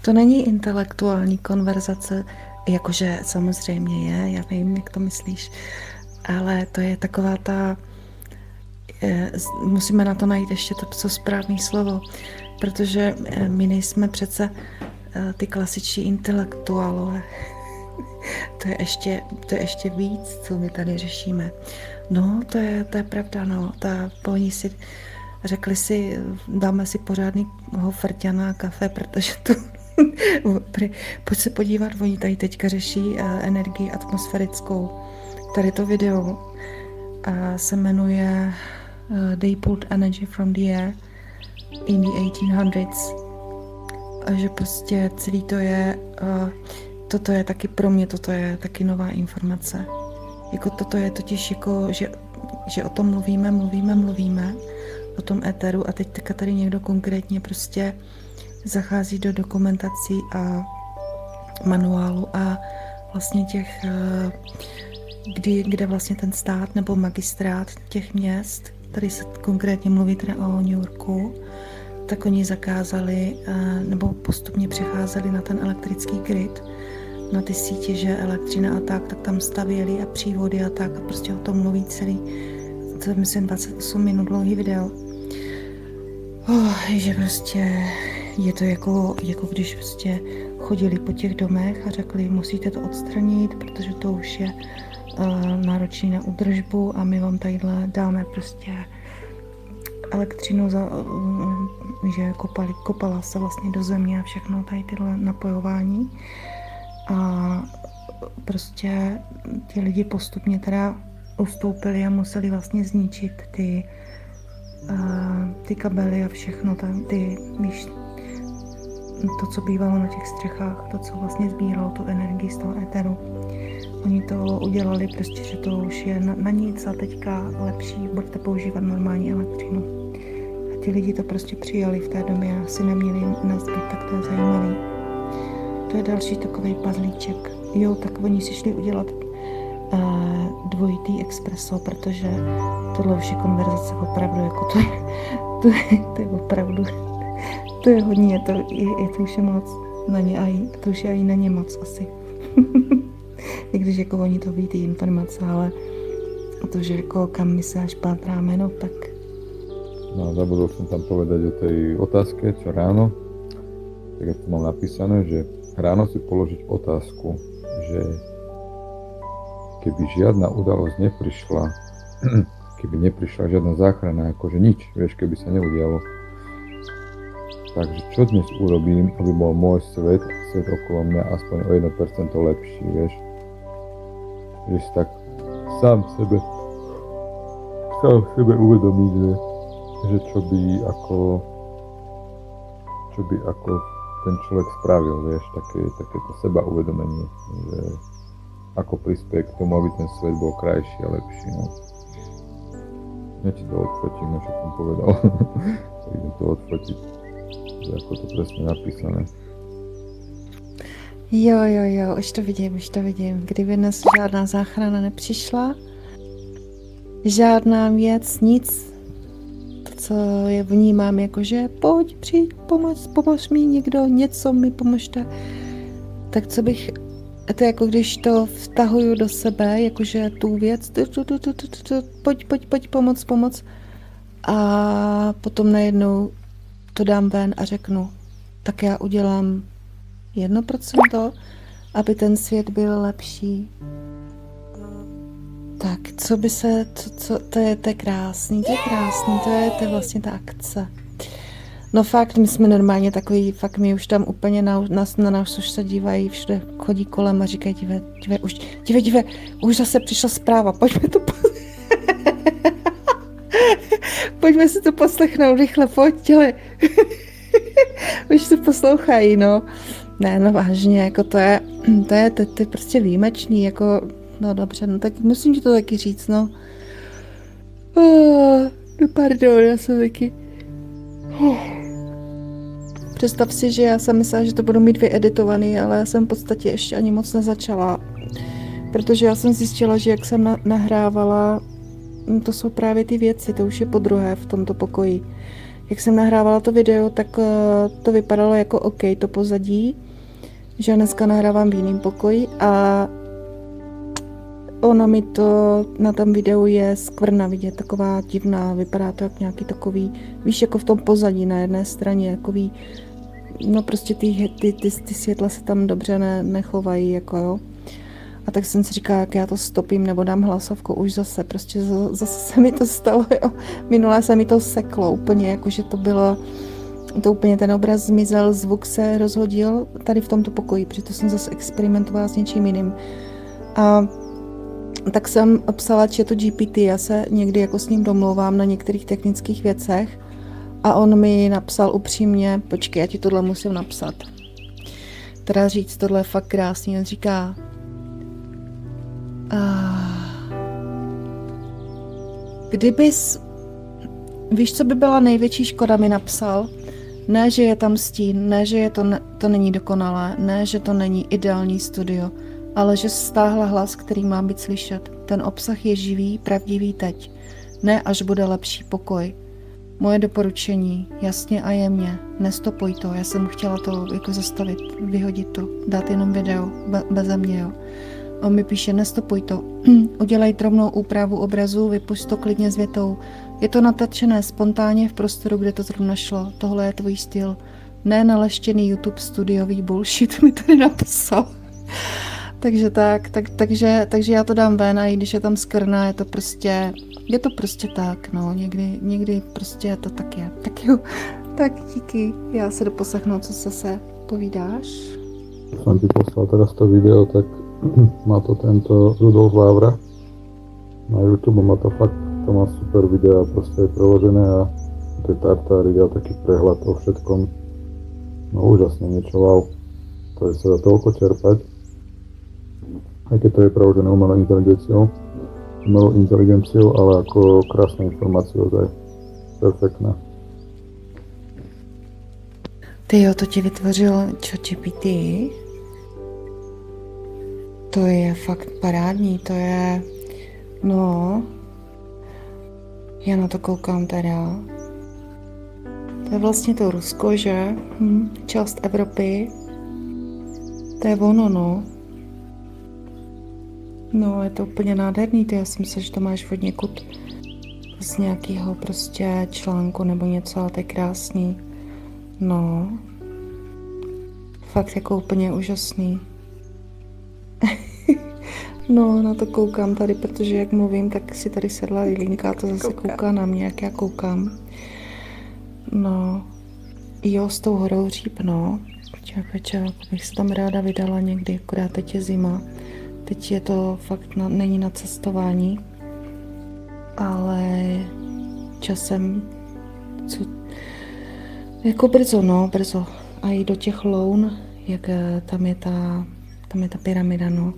To není intelektuální konverzace, jakože samozřejmě je, já vím, jak to myslíš, ale to je taková ta, musíme na to najít ještě to správné slovo, protože my nejsme přece ty klasičtí intelektuálové. To je ještě víc, co my tady řešíme. No, to je pravda, no. Oni si řekli si, dáme si pořádného frťana a kafe, protože to pojď se podívat, oni tady teďka řeší energii atmosférickou. Tady to video se jmenuje They pulled energy from the air in the 1800s. A že prostě celý to je, toto je taky pro mě, toto je taky nová informace. Jako toto je totiž jako, že o tom mluvíme, o tom éteru a teď tady někdo konkrétně prostě zachází do dokumentací a manuálu a vlastně těch, kde vlastně ten stát nebo magistrát těch měst, tady se konkrétně mluví teda o New Yorku, tak oni zakázali nebo postupně přecházeli na ten elektrický grid, na ty sítě, že elektřina a tak tam stavěli a přívody a tak a prostě o tom mluví celý, to je myslím 28 minut dlouhý video. Že prostě je to jako když prostě chodili po těch domech a řekli, musíte to odstranit, protože to už je náročný na údržbu a my vám tadyhle dáme prostě elektřinu, že kopala se vlastně do země a všechno tady tyhle napojování. A prostě ti lidi postupně teda ustoupili a museli vlastně zničit ty kabely a všechno tam, víš, to, co bývalo na těch střechách, to, co vlastně sbíralo tu energii z toho éteru. Oni to udělali prostě, že to už je na nic a teďka lepší, budete používat normální elektřinu. A ti lidi to prostě přijali v té době a asi neměli na zbytek, to je zajímavý. To je další takový puzzlíček. Jo, tak oni si šli udělat dvojitý espresso, protože tohle už je konverzace opravdu, jako to je opravdu, to je hodně, to už je moc na ně, a to už je i na ně moc asi. I když jako oni to ví, ty informace, ale to, že jako kam my se až pátráme, no tak. No, zabudol som tam povedať o tej otázke, čo ráno, tak jak to mám napísané, že ráno si položiť otázku, že keby žiadna udalosť neprišla, keby neprišla žiadna záchrana, akože nič, vieš, keby sa neudialo. Takže čo dnes urobím, aby bol môj svet okolo mňa aspoň o 1% lepší, vieš. Že si tak sám sebe uvedomí, že čo by ako ten človek spravil, vieš, takéto seba uvedomenie, že ako prispieje k tomu, aby ten svet bol krajší a lepší, no. Ja ti to odfotím, no čo som povedal. Idem to odfotiť, že ako to presne napísané. Jo, už to vidím. Kdyby dnes žádná záchrana nepřišla, žádná věc, nic, to, co je vnímám, jakože pojď, přijď, pomož mi někdo, něco mi pomožte, tak co bych, to je jako když to vtahuju do sebe, jakože tu věc, pojď, pomoc, a potom najednou to dám ven a řeknu, tak já udělám 1%, aby ten svět byl lepší. Tak, co by se, to je krásný, to je vlastně ta akce. No fakt, my jsme normálně takový, fakt my už tam úplně na nás už se dívají, všude chodí kolem a říkají, dive, už zase přišla zpráva, pojďme si to poslechnout, rychle, pojď, dělej. Už to poslouchají, no. Ne, no vážně, jako to je prostě výjimečný, jako, no dobře, no tak musím ti to taky říct, no. No pardon, já jsem taky. Představ si, že já jsem myslela, že to budu mít vyeditovaný, ale já jsem v podstatě ještě ani moc nezačala. Protože já jsem zjistila, že jak jsem nahrávala, to jsou právě ty věci, to už je podruhé v tomto pokoji. jak jsem nahrávala to video, tak to vypadalo jako OK, to pozadí, že dneska nahrávám v jiném pokoji a ono mi to na tom videu je skvrna vidět, taková divná, vypadá to jak nějaký takový, víš, jako v tom pozadí na jedné straně, takový, no prostě ty světla se tam dobře nechovají, jako jo. A tak jsem si říkala, jak já to stopím nebo dám hlasovku, už zase, prostě zase se mi to stalo, jo. Minule se mi to seklo úplně, jakože to bylo, to úplně ten obraz zmizel, zvuk se rozhodil tady v tomto pokoji, protože to jsem zase experimentovala s něčím jiným. A tak jsem psala chatu GPT, já se někdy jako s ním domlouvám na některých technických věcech a on mi napsal upřímně, počkej, já ti tohle musím napsat. Teda říct, tohle je fakt krásný, on říká, víš, co by byla největší škoda, mi napsal? Ne, že je tam stín, ne, že to není dokonalé, ne, že to není ideální studio, ale že stáhla hlas, který má být slyšet. Ten obsah je živý, pravdivý teď. Ne, až bude lepší pokoj. Moje doporučení, jasně a jemně, nestopuj to, já jsem chtěla to jako zastavit, vyhodit to, dát jenom video, beze mě, jo. On mi píše, nestopuj to, udělej drobnou úpravu obrazu, vypusť to klidně s větou. Je to natačené spontánně v prostoru, kde to zrovna šlo, tohle je tvůj styl. Ne naleštěný YouTube studiový bullshit, mi tady napsal. Takže já to dám ven a i když je tam skvrna, je to prostě tak, no, někdy prostě to tak je. Tak jo, tak díky, já se doposlechnu, co se povídáš. Som ti poslal teraz to video, tak má to tento Rudolf Vávra na YouTube, má to fakt, to má super videa, proste je preložené a to je tartári, dá taký prehľad o všetkom. No úžasne, niečo wow. To je sa dá toľko čerpať. Aj keď to je preložené umelou inteligenciou, ale ako krásna informácia, ozaj perfektná. Tyjo, to ti vytvořil ChatGPT? To je fakt parádní, to je, no, já na to koukám teda. To je vlastně to Rusko, že? Část Evropy. To je ono, no. No, je to úplně nádherný, to já si myslím, že to máš od někud z nějakého prostě článku nebo něco, ale to je krásný. No, fakt jako úplně úžasný. No, na to koukám tady, protože jak mluvím, tak si tady sedla Lilinka a to zase kouká na mě, jak já koukám. No, jo, s tou horou Říp, no. Čak, bych se tam ráda vydala někdy, akorát teď je zima. Teď je to fakt, není na cestování, ale časem, jako brzo. A i do těch loun, jak tam je ta pyramida, no.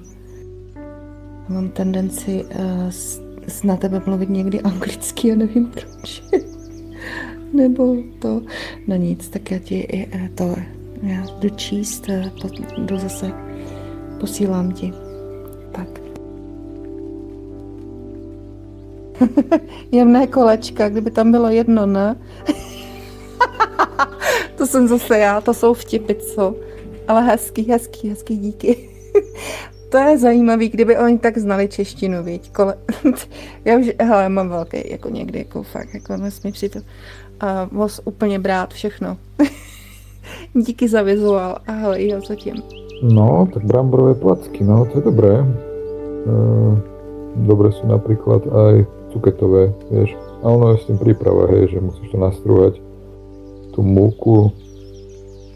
Mám tendenci na tebe mluvit někdy anglicky, já nevím proč. Nebo to, no nic, tak já jdu číst, jdu zase, posílám ti. Tak. Jemné kolečka, kdyby tam bylo jedno, ne? To jsem zase já, to jsou vtipy, co? Ale hezký, díky. To je zajímavý, kdyby oni tak znali češtinu, viď? Já už, hele, mám velký, jako někdy, jako fakt, jako nesmí přijít a moc úplně brát všechno. Díky za vizuál, ahoj, jo, zatím. No, tak bramborové placky, no, to je dobré. Dobre sú napríklad aj cuketové, vieš. A ono je s tým príprava, hej, že musíš to nastrúhať, tú múku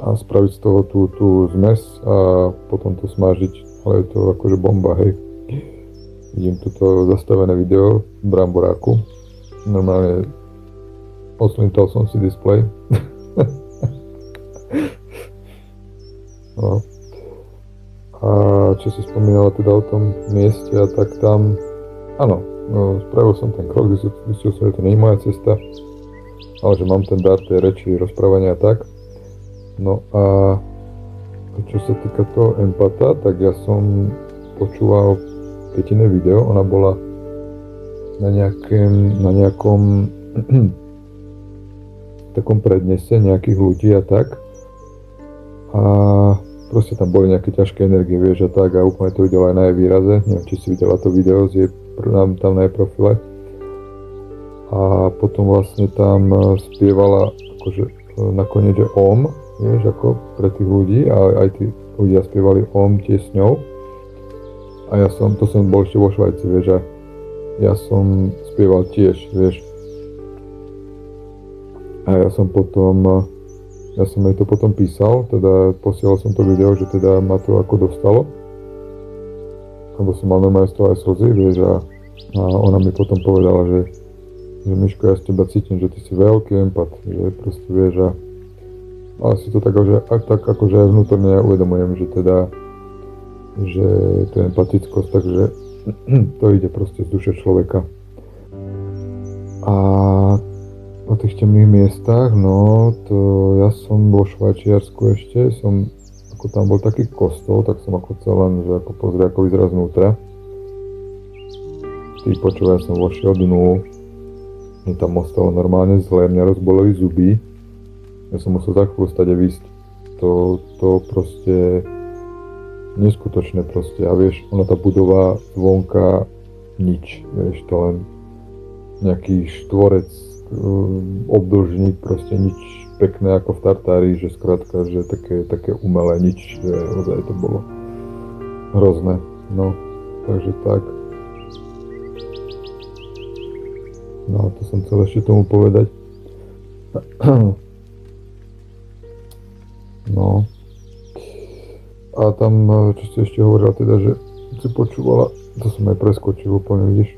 a spraviť z toho tú zmes a potom to smažiť, ale je to akože bomba, hej. Vidím tuto zastavené video bramboráku. Normálne odslintal som si displej. No. A čo si spomínala teda o tom mieste a tak tam, áno, no, spravil som ten krok, zistil som, že to nie je moja cesta, ale že mám ten dar tej reči, rozprávania a tak. No a čo sa týka toho empata, tak ja som počúval Petiné video, ona bola na nejakom takom prednese nejakých ľudí a tak. A proste tam boli nejaké ťažké energie, vieš, a tak, a úplne to videla aj na jej výraze, neviem, či si videla to video z jej, tam na jej profile. A potom vlastne tam spievala akože nakoniec, že Om, vieš, ako pre tých ľudí, a aj tí ľudia spievali Om tiež s ňou. A to som bol ešte vo Švajci, vieš, a ja som spieval tiež, vieš. A ja som jej to potom písal, teda posielal som to video, že teda ma to ako dostalo. Lebo som mal normálne z toho aj slzy, vieš, a ona mi potom povedala, že Miško, ja z teba cítim, že ty si veľký empat, že proste vieš, ale si to tak akože aj vnútorne uvedomujem, že teda, že to je empatickosť, takže to ide proste z duše človeka. A o tých temných miestach, no to ja som vo Švajčiarsku ešte, ako tam bol taký kostol, tak som ako chcel len, že ako pozrieť, ako vyzerá znútra. Ty počúvaj, ja som vošiel dnu, mne tam ostalo normálne zle, mňa rozboleli zuby, ja som musel za chvíľu stať a výsť. To proste neskutočné proste, a vieš, ona tá budova zvonka nič, vieš, to len nejaký štvorec, obdĺžnik, proste nič pekné ako v Tartárii, že skrátka, že také umelé nič, že ozaj to bolo hrozné, no, takže tak. No, to som chcel ešte tomu povedať. No. A tam, čo si ešte hovorila teda, že si počúvala, to som aj preskočil úplne, vidíš,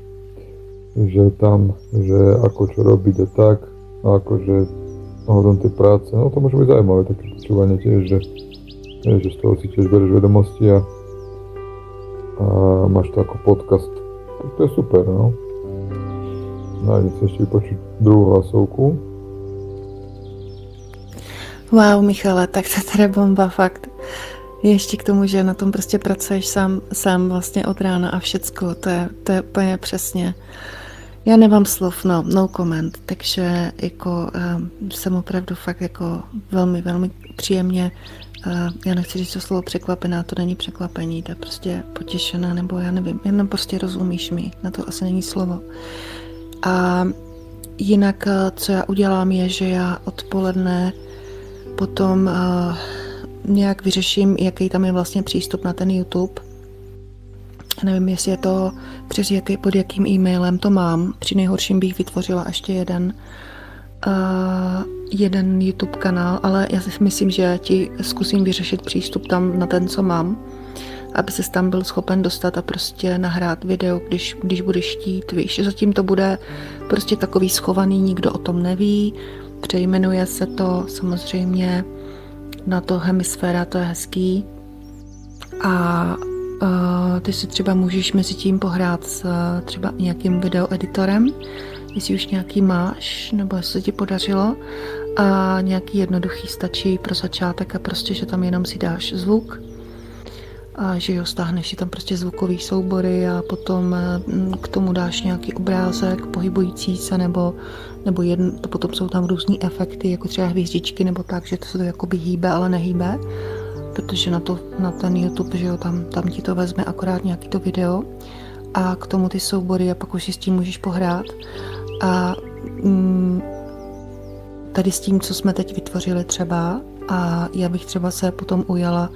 že tam, že ako čo robiť a tak, a akože ohľadom tej práce, no to môže byť zaujímavé také počúvanie tiež, že z toho si tiež bereš vedomosti a máš to ako podcast, to je super, no. Nájde sa ešte vypočuť druhú hlasovku. Wow, Michale, tak to je teda bomba, fakt. Ještě k tomu, že na tom prostě pracuješ sám vlastně od rána a všecko, to je úplně přesně. Já nemám slov, no comment, takže jako jsem opravdu fakt jako velmi, velmi příjemně, já nechci říct to slovo překvapená, to není překvapení, to je prostě potěšená, nebo já nevím, jenom prostě rozumíš mi, na to asi není slovo. A jinak, co já udělám, je, že já odpoledne potom nějak vyřeším, jaký tam je vlastně přístup na ten YouTube. Nevím, jestli je to pod jakým e-mailem to mám. Při nejhorším bych vytvořila ještě jeden YouTube kanál, ale já si myslím, že ti zkusím vyřešit přístup tam na ten, co mám, aby ses tam byl schopen dostat a prostě nahrát video, když budeš chtít, víš. Zatím to bude prostě takový schovaný, nikdo o tom neví. Přejmenuje se to samozřejmě na to Hemisféra, to je hezký. A ty si třeba můžeš mezi tím pohrát s třeba nějakým videoeditorem, jestli už nějaký máš, nebo jestli se ti podařilo. A nějaký jednoduchý stačí pro začátek a prostě, že tam jenom si dáš zvuk. A že jo, stáhneš si tam prostě zvukový soubory a potom k tomu dáš nějaký obrázek pohybující se, nebo potom jsou tam různý efekty, jako třeba hvězdičky nebo tak, že to se to jakoby hýbe, ale nehýbe, protože na ten YouTube, že jo, tam ti to vezme akorát nějaký to video a k tomu ty soubory a pak už si s tím můžeš pohrát. A tady s tím, co jsme teď vytvořili třeba, a já bych třeba se potom ujala,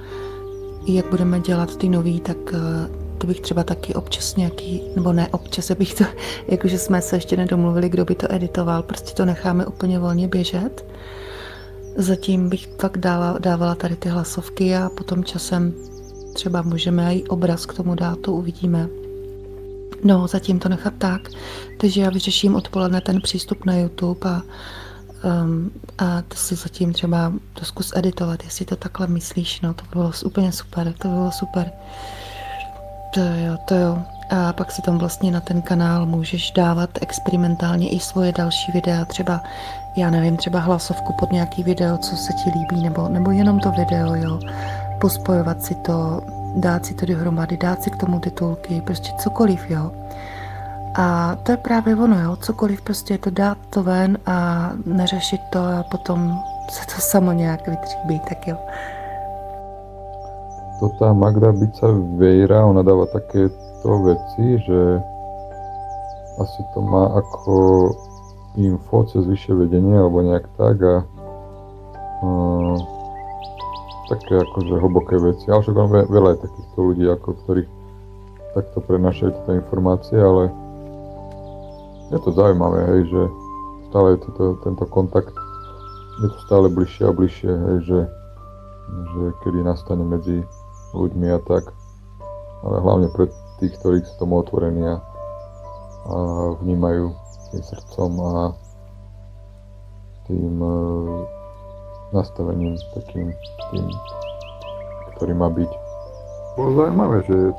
jak budeme dělat ty nový, tak to bych třeba taky občas nějaký, nebo ne občas, bych to, jakože jsme se ještě nedomluvili, kdo by to editoval, prostě to necháme úplně volně běžet. Zatím bych fakt dávala tady ty hlasovky a potom časem třeba můžeme i obraz k tomu dát, to uvidíme. No, zatím to nechat tak, takže já vyřeším odpoledne ten přístup na YouTube a to si zatím třeba to zkus editovat, jestli to takhle myslíš, no to bylo úplně super, to bylo super. To jo. A pak si tam vlastně na ten kanál můžeš dávat experimentálně i svoje další videa, třeba, já nevím, třeba hlasovku pod nějaký video, co se ti líbí, nebo jenom to video, jo. Pospojovat si to, dát si to dohromady, dát si k tomu titulky, prostě cokoliv, jo. A to je právě ono, jo, cokoliv prostě to dát to ven a neřešit to a potom se to samo nějak vytříbí, tak jo. To tá Magda Bica Vejra, ona dáva takéto veci, že asi to má ako info cez vyššie vedenie alebo nejak tak a také akože hlboké veci. Ale však on veľa je takýchto ľudí, ako ktorých takto prenášajú tieto informácie, ale je to zaujímavé, hej, že stále je tento kontakt, je to stále bližšie a bližšie, hej, že kedy nastane medzi ľuďmi a tak, ale hlavne pre tých, ktorí sú tomu otvorení a vnímajú tým srdcom a tým nastavením takým tým, ktorý má byť. Bolo zaujímavé, že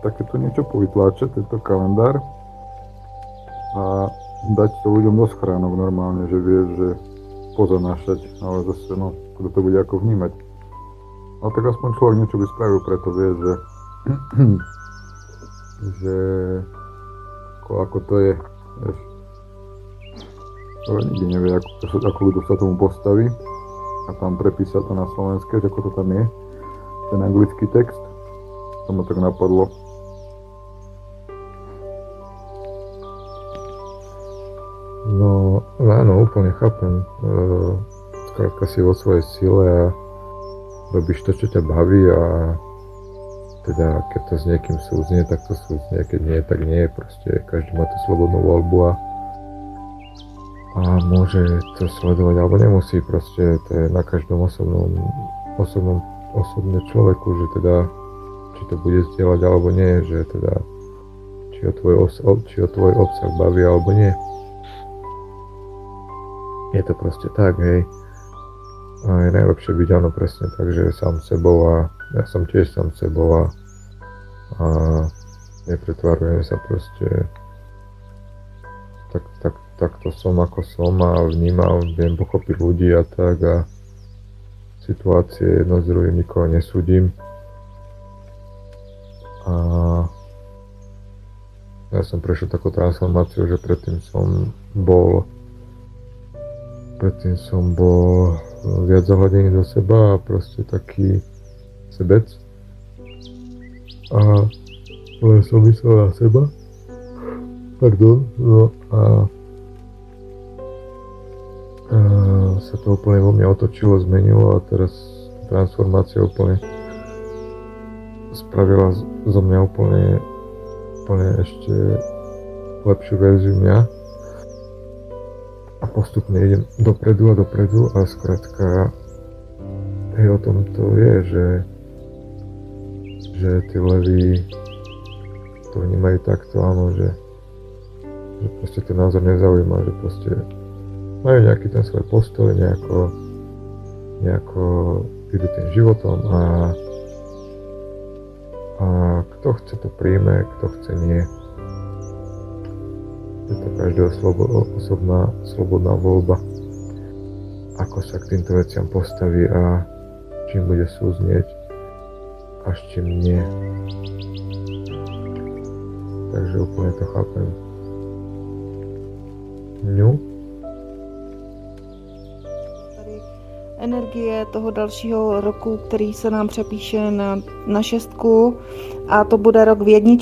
takéto niečo povytláčať, tento kalendár a dať to ľuďom do schránok normálne, že vieš, že pozanášať, ale zase no, kto to bude ako vnímať. Ale tak aspoň človek niečo by spravil, preto vie, že ako to je, vieš. Ale nikdy nevie, ako ľudia sa tomu postaví a tam prepísať to na slovenské, že ako to tam je, ten anglický text. To ma tak napadlo. No áno, úplne chápem. Skrátka si vo svojej sile a robíš to, čo ťa baví a teda keď to s niekým súznie, tak to súznie, keď nie, tak nie. Proste každý má tú slobodnú voľbu a môže to sledovať, alebo nemusí, proste to je na každom osobne človeku, že teda či to bude zdieľať alebo nie, že teda či o tvoj obsah baví alebo nie. Je to proste tak, hej. A je najlepšie byť áno presne tak, že sám sebou a ja som tiež sám sebou a nepretvarujem sa proste takto som ako som a vnímam, viem pochopiť ľudí a tak a situácie jedno s druhým nikoho nesúdim. A ja som prešiel takú transformáciu, že predtým som bol viac zahľadený do seba a proste taký sebec. A len som myslel na seba. Pardon, no a sa to úplne vo mne otočilo, zmenilo a teraz transformácia úplne spravila zo mňa úplne ešte lepšiu verziu mňa a postupne idem dopredu a skrátka o tom to je, že tí leví to vnímajú takto, áno, že proste ten názor nezaujíma, že proste majú nejaký ten svoj postoj, nejako idú tým životom a kto chce to príjme, kto chce nie. Je to každého slobodná voľba, ako sa k týmto veciam postaví a čím bude súznieť a s čím nie. Takže úplne to chápem. No. Energie toho dalšího roku, který se nám přepíše na 6 a to bude rok v 1,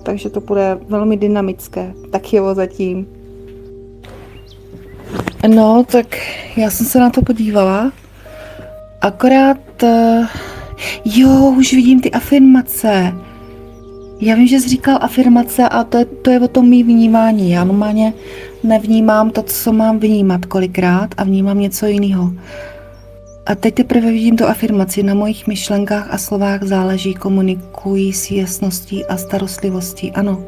takže to bude velmi dynamické. Tak jo, zatím. No, tak já jsem se na to podívala. Akorát, už vidím ty afirmace. Já vím, že jsi říkal afirmace a to je o tom mý vnímání. Já normálně nevnímám to, co mám vnímat kolikrát a vnímám něco jiného. A teď teprve vidím tu afirmaci. Na mojich myšlenkách a slovách záleží, komunikují s jasností a starostlivostí. Ano.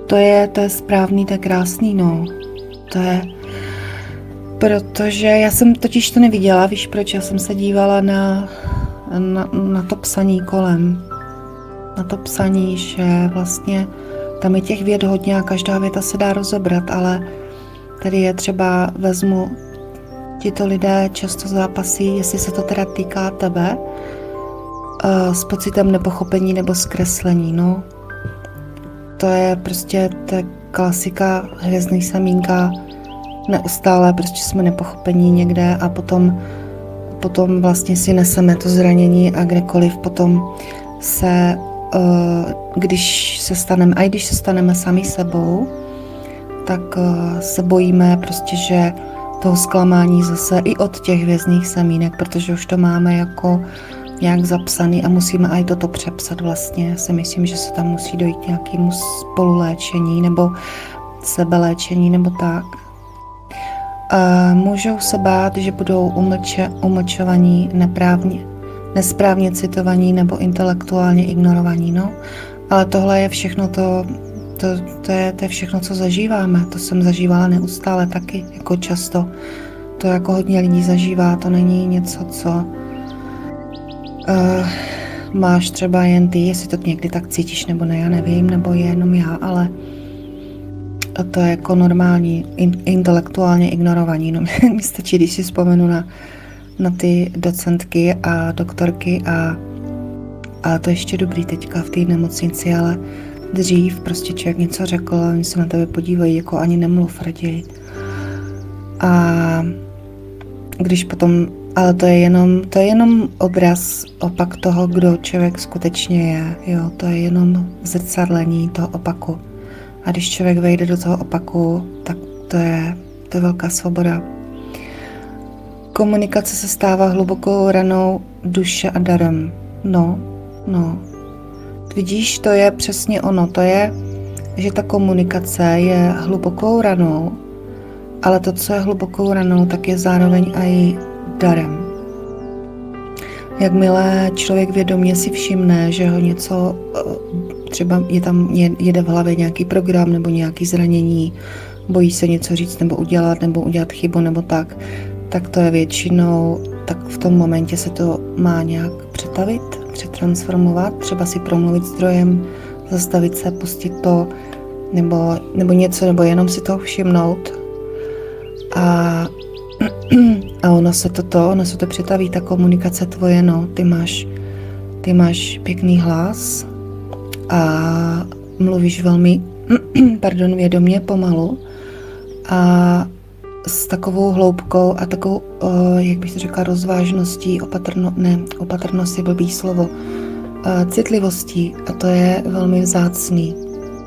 To je správný, to je krásný, no. To je... Protože já jsem totiž to neviděla, víš proč? Já jsem se dívala na to psaní kolem. Na to psaní, že vlastně tam je těch vět hodně a každá věta se dá rozebrat, ale tady je třeba, vezmu, tito lidé často zápasí, jestli se to teda týká tebe, s pocitem nepochopení nebo zkreslení, no. to je prostě ta klasika hvězdný semínka, neustále prostě jsme nepochopení někde a potom vlastně si neseme to zranění a kdekoliv potom se, když se staneme sami sebou, tak se bojíme prostě, že toho zklamání zase i od těch hvězdných semínek, protože už to máme jako nějak zapsaný a musíme i toto přepsat vlastně. Já si myslím, že se tam musí dojít k nějakému spoluléčení nebo sebeléčení nebo tak. A můžou se bát, že budou umlčovaní, nesprávně citovaní nebo intelektuálně ignorovaní, no. Ale tohle je všechno to je všechno, co zažíváme. To jsem zažívala neustále taky, jako často. To jako hodně lidí zažívá, to není něco, co máš třeba jen ty, jestli to někdy tak cítíš, nebo ne, já nevím, nebo je jenom já, ale to je jako normální, intelektuálně ignorovaní. No, mi stačí, když si vzpomenu na ty docentky a doktorky a to ještě dobrý teďka v té nemocnici, ale dřív prostě člověk něco řekl a oni se na tebe podívají, jako ani nemluv raději. A když potom, ale to je jenom obraz, opak toho, kdo člověk skutečně je, jo, to je jenom zrcadlení toho opaku. A když člověk vejde do toho opaku, tak to je velká svoboda. Komunikace se stává hlubokou ranou duše a darem. No. Vidíš, to je přesně ono, to je, že ta komunikace je hlubokou ranou, ale to, co je hlubokou ranou, tak je zároveň i darem. Jakmile člověk vědomě si všimne, že ho něco, třeba jede v hlavě nějaký program nebo nějaký zranění, bojí se něco říct nebo udělat chybu nebo tak to je většinou, tak v tom momentě se to má nějak přetavit, přetransformovat, třeba si promluvit zdrojem, zastavit se, pustit to, nebo něco, nebo jenom si toho všimnout. A ono se to přetaví, ta komunikace tvoje, no, ty máš pěkný hlas a mluvíš velmi, vědomě, pomalu a s takovou hloubkou a takovou, jak bych to řekla, rozvážností, opatrnost je blbý slovo, citlivostí a to je velmi vzácný.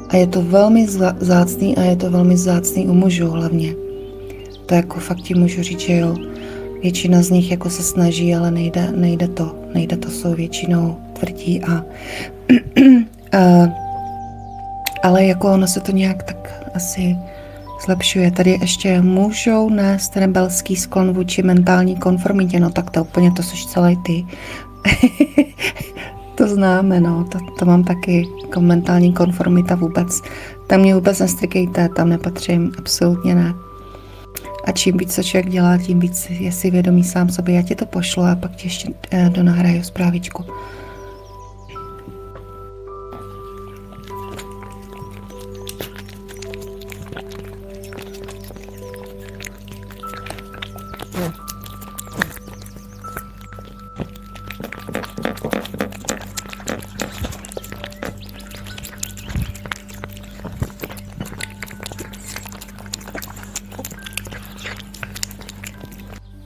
A je to velmi vzácný a je to velmi vzácný u mužů hlavně. To jako fakt ti můžu říct, že jo, většina z nich jako se snaží, ale nejde to, jsou většinou tvrdí ale jako ono se to nějak tak asi zlepšuje. Tady ještě můžou nést rebelský sklon vůči mentální konformitě, no tak to úplně, to jsi celý ty. To známe, no, to mám taky, jako mentální konformita vůbec. Tam mě vůbec nestrikejte, tam nepatřím, absolutně ne. A čím víc to člověk dělá, tím víc je si vědomý sám sobě. Já ti to pošlu a pak ti ještě donahraju zprávičku.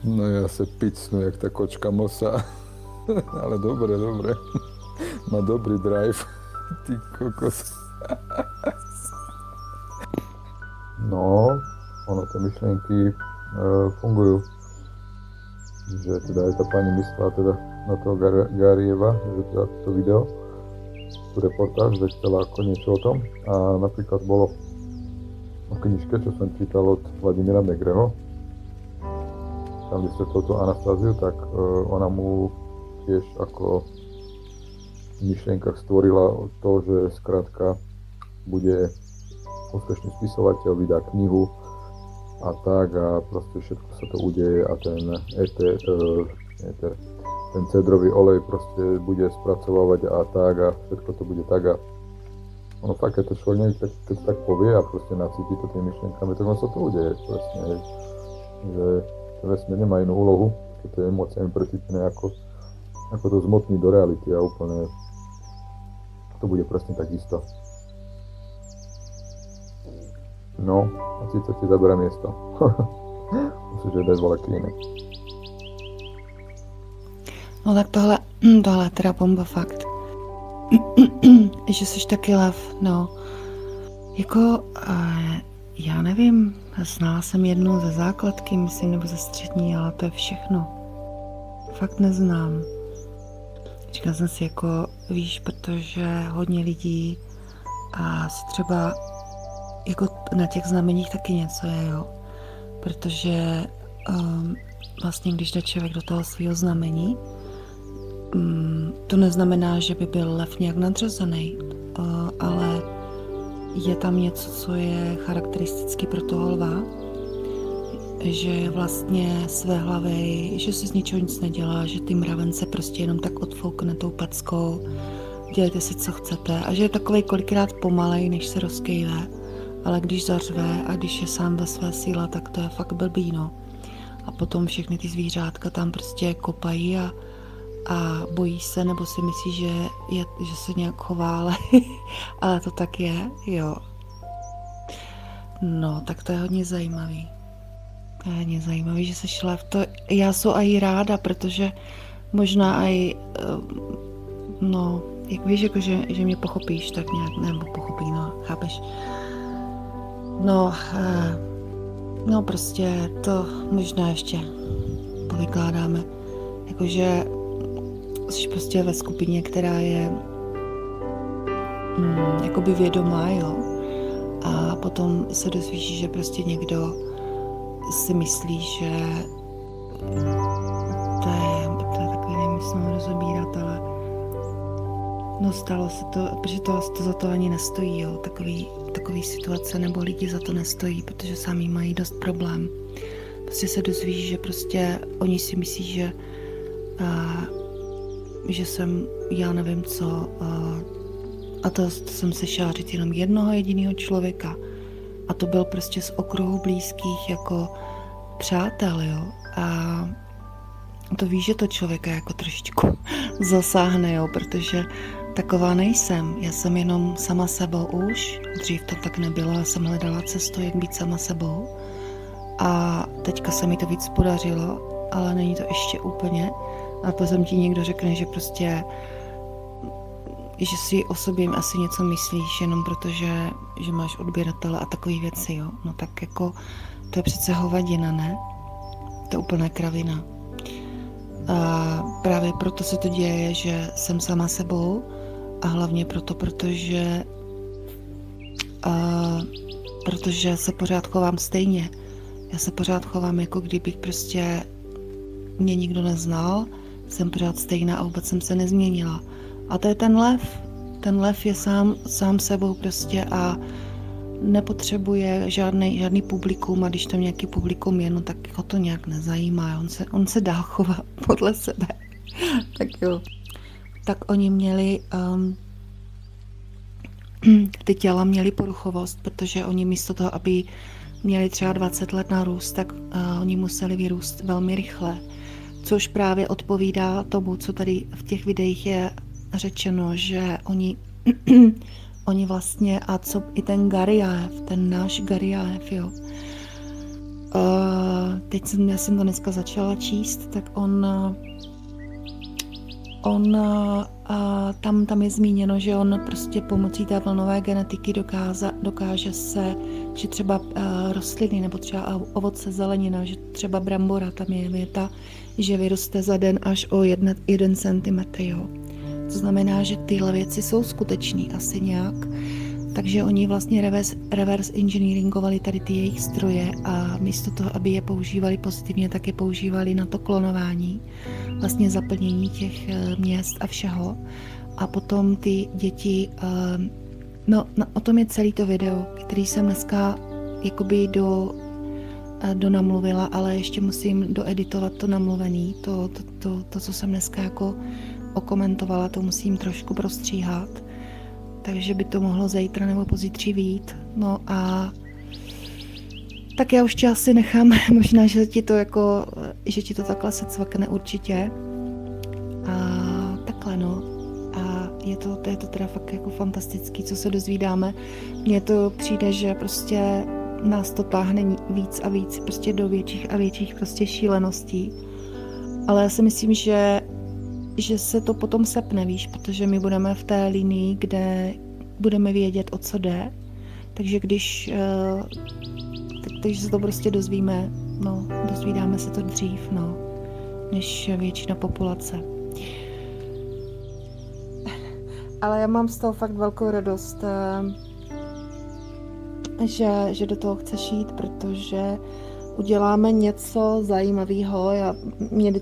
No ja sa picnu, jak tá kočka mosa. Ale dobre. Má dobrý drive. Ty kokos. No, ono tie myšlienky fungujú. Že teda aj tá pani myslela teda na toho Garieva, že teda to video, tú reportáž, že chcela ako niečo o tom. A napríklad bolo v knižke, čo som čítal od Vladimíra Megreho, tam vysvetlil tú Anastáziu, tak ona mu tiež ako v myšlienkach stvorila to, že skrátka bude úspešný spisovateľ, vydá knihu a tak a proste všetko sa to udeje a ten cedrový olej proste bude spracovávať a tak a všetko to bude tak a ono fakt, keď to človek keď tak povie a proste nacíti to tými myšlienkami, tak ono sa to udeje presne, že vesmír nemá inú úlohu, keď tie emócie pretýčené ako to zmotní do reality a úplne to bude presne takisto. No, a síce ti zabere miesto. Musíš dať veľa klínek. No tak tohle je teda bomba fakt. Že jsi taky lev, no. Jako, já nevím, znala jsem jednu ze základky, myslím, nebo ze střední, ale to je všechno. Fakt neznám. Říkala jsem si jako, víš, protože hodně lidí a si třeba jako na těch znameních taky něco je, jo. Protože vlastně, když jde člověk do toho svého znamení, to neznamená, že by byl lev nějak nadřazený, ale je tam něco, co je charakteristický pro toho lva, že je vlastně svéhlavej, že se z ničeho nic nedělá, že ty mravence prostě jenom tak odfoukne tou packou, dělejte si, co chcete, a že je takovej kolikrát pomalej, než se rozkejve, ale když zařve a když je sám ve své síle, tak to je fakt blbý, no. A potom všechny ty zvířátka tam prostě kopají a bojí se, nebo si myslí, že se nějak chová, ale to tak je, jo. No, tak to je hodně zajímavý. To je hodně zajímavý, že seš lev. To já jsem aj ráda, protože možná aj, no, jak víš, jako, že mě pochopíš tak nějak, nebo pochopí, no, chápeš? No prostě to možná ještě povykládáme. Jakože jsi prostě ve skupině, která je jakoby vědomá, jo. A potom se dozvíš, že prostě někdo si myslí, že to je takový, nemyslím rozebírat, ale no stalo se to, protože to za to ani nestojí, jo. Takový situace nebo lidi za to nestojí, protože sami mají dost problém. Prostě se dozvíš, že prostě oni si myslí, že jsem, já nevím co, a to jsem se šářit jenom jednoho jediného člověka. A to byl prostě z okruhu blízkých jako přátel, jo. A to víš, že to člověka jako trošičku zasáhne, jo, protože taková nejsem. Já jsem jenom sama sebou už. Dřív to tak nebylo, já jsem hledala cestu, jak být sama sebou. A teďka se mi to víc podařilo, ale není to ještě úplně. A potom ti někdo řekne, že prostě, že si o sobě asi něco myslíš, jenom protože, že máš odběratele a takové věci, jo. No tak jako, to je přece hovadina, ne? To je úplná kravina. A právě proto se to děje, že jsem sama sebou a hlavně proto, protože se pořád chovám stejně. Já se pořád chovám, jako kdybych prostě mě nikdo neznal, jsem pořád stejná a vůbec jsem se nezměnila. A to je ten lev. Ten lev je sám sebou prostě a nepotřebuje žádný publikum, a když tam nějaký publikum je, no tak ho to nějak nezajímá. On se dál chová podle sebe. Tak jo. Tak oni měli ty těla měli poruchovost, protože oni místo toho, aby měli třeba 20 let na růst, tak oni museli vyrůst velmi rychle. Což právě odpovídá tomu, co tady v těch videích je řečeno, že oni vlastně, a co i ten Gariaev, ten náš Gariaev, jo. Já jsem to dneska začala číst, tak tam je zmíněno, že on prostě pomocí té vlnové genetiky dokáže se, že třeba rostliny nebo třeba ovoce, zelenina, že třeba brambora, tam je věta, že vyroste za den až o 1 centimetr, jo. To znamená, že tyhle věci jsou skutečný asi nějak, takže oni vlastně reverse engineeringovali tady ty jejich stroje a místo toho, aby je používali pozitivně, tak je používali na to klonování, vlastně zaplnění těch měst a všeho. A potom ty děti, o tom je celý to video, který jsem dneska jakoby donamluvila, ale ještě musím doeditovat to namluvený, to, co jsem dneska jako okomentovala, to musím trošku prostříhat, takže by to mohlo zítra nebo pozítří vyjít. No a tak já už tě asi nechám, možná, že ti to takhle se cvakne určitě. A takhle, no. A je to teda fakt jako fantastický, co se dozvídáme. Mně to přijde, že prostě nás to táhne víc a víc prostě do větších a větších prostě šíleností. Ale já si myslím, že se to potom sepne, víš, protože my budeme v té linii, kde budeme vědět, o co jde. Takže když se to prostě dozvíme, no, dozvídáme se to dřív, no, než většina populace. Ale já mám z toho fakt velkou radost, že do toho chceš jít, protože uděláme něco zajímavého. Mě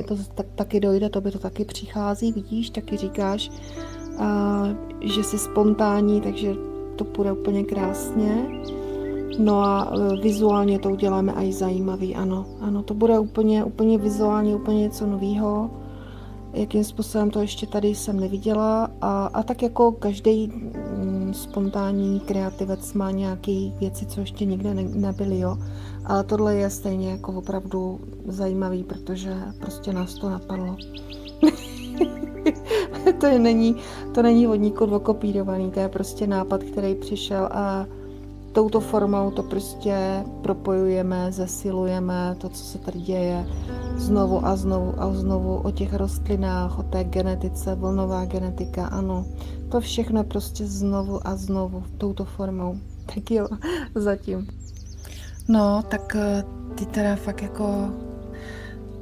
to taky dojde, tobě to taky přichází, vidíš, taky říkáš, že jsi spontánní, takže to půjde úplně krásně. No a vizuálně to uděláme aj zajímavý, ano, to bude úplně vizuálně, úplně něco nového. Jakým způsobem to ještě tady jsem neviděla a tak jako každý spontánní kreativec má nějaké věci, co ještě nikde nebyly, jo. Ale tohle je stejně jako opravdu zajímavý, protože prostě nás to napadlo. to není od nikud okopírovaný, to je prostě nápad, který přišel a touto formou to prostě propojujeme, zesilujeme to, co se tady děje znovu a znovu o těch rostlinách, o té genetice, vlnová genetika, ano. To všechno prostě znovu a znovu touto formou. Tak jo, zatím. No, tak ty teda fakt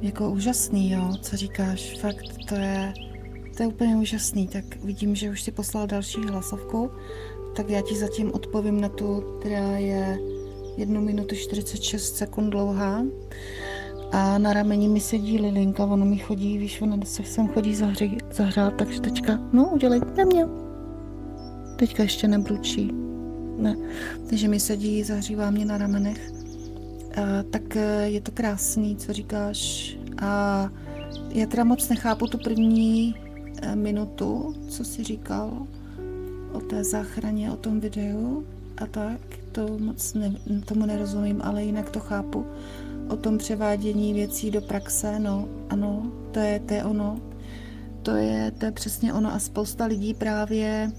jako úžasný, jo, co říkáš, fakt to je úplně úžasný, tak vidím, že už si poslal další hlasovku, tak já ti zatím odpovím na tu, která je 1 minutu 46 sekund dlouhá a na rameni mi sedí Lilinka, ona mi chodí, víš, ona se sem chodí zahřát, takže teďka, no udělej na mě. Teďka ještě nebručí, ne, takže mi sedí, zahřívá mě na ramenech. Tak je to krásný, co říkáš. A já teda moc nechápu tu první minutu, co jsi říkal o té záchraně, o tom videu a tak. To moc tomu nerozumím, ale jinak to chápu. O tom převádění věcí do praxe, no, ano, to je ono. To je přesně ono a spousta lidí právě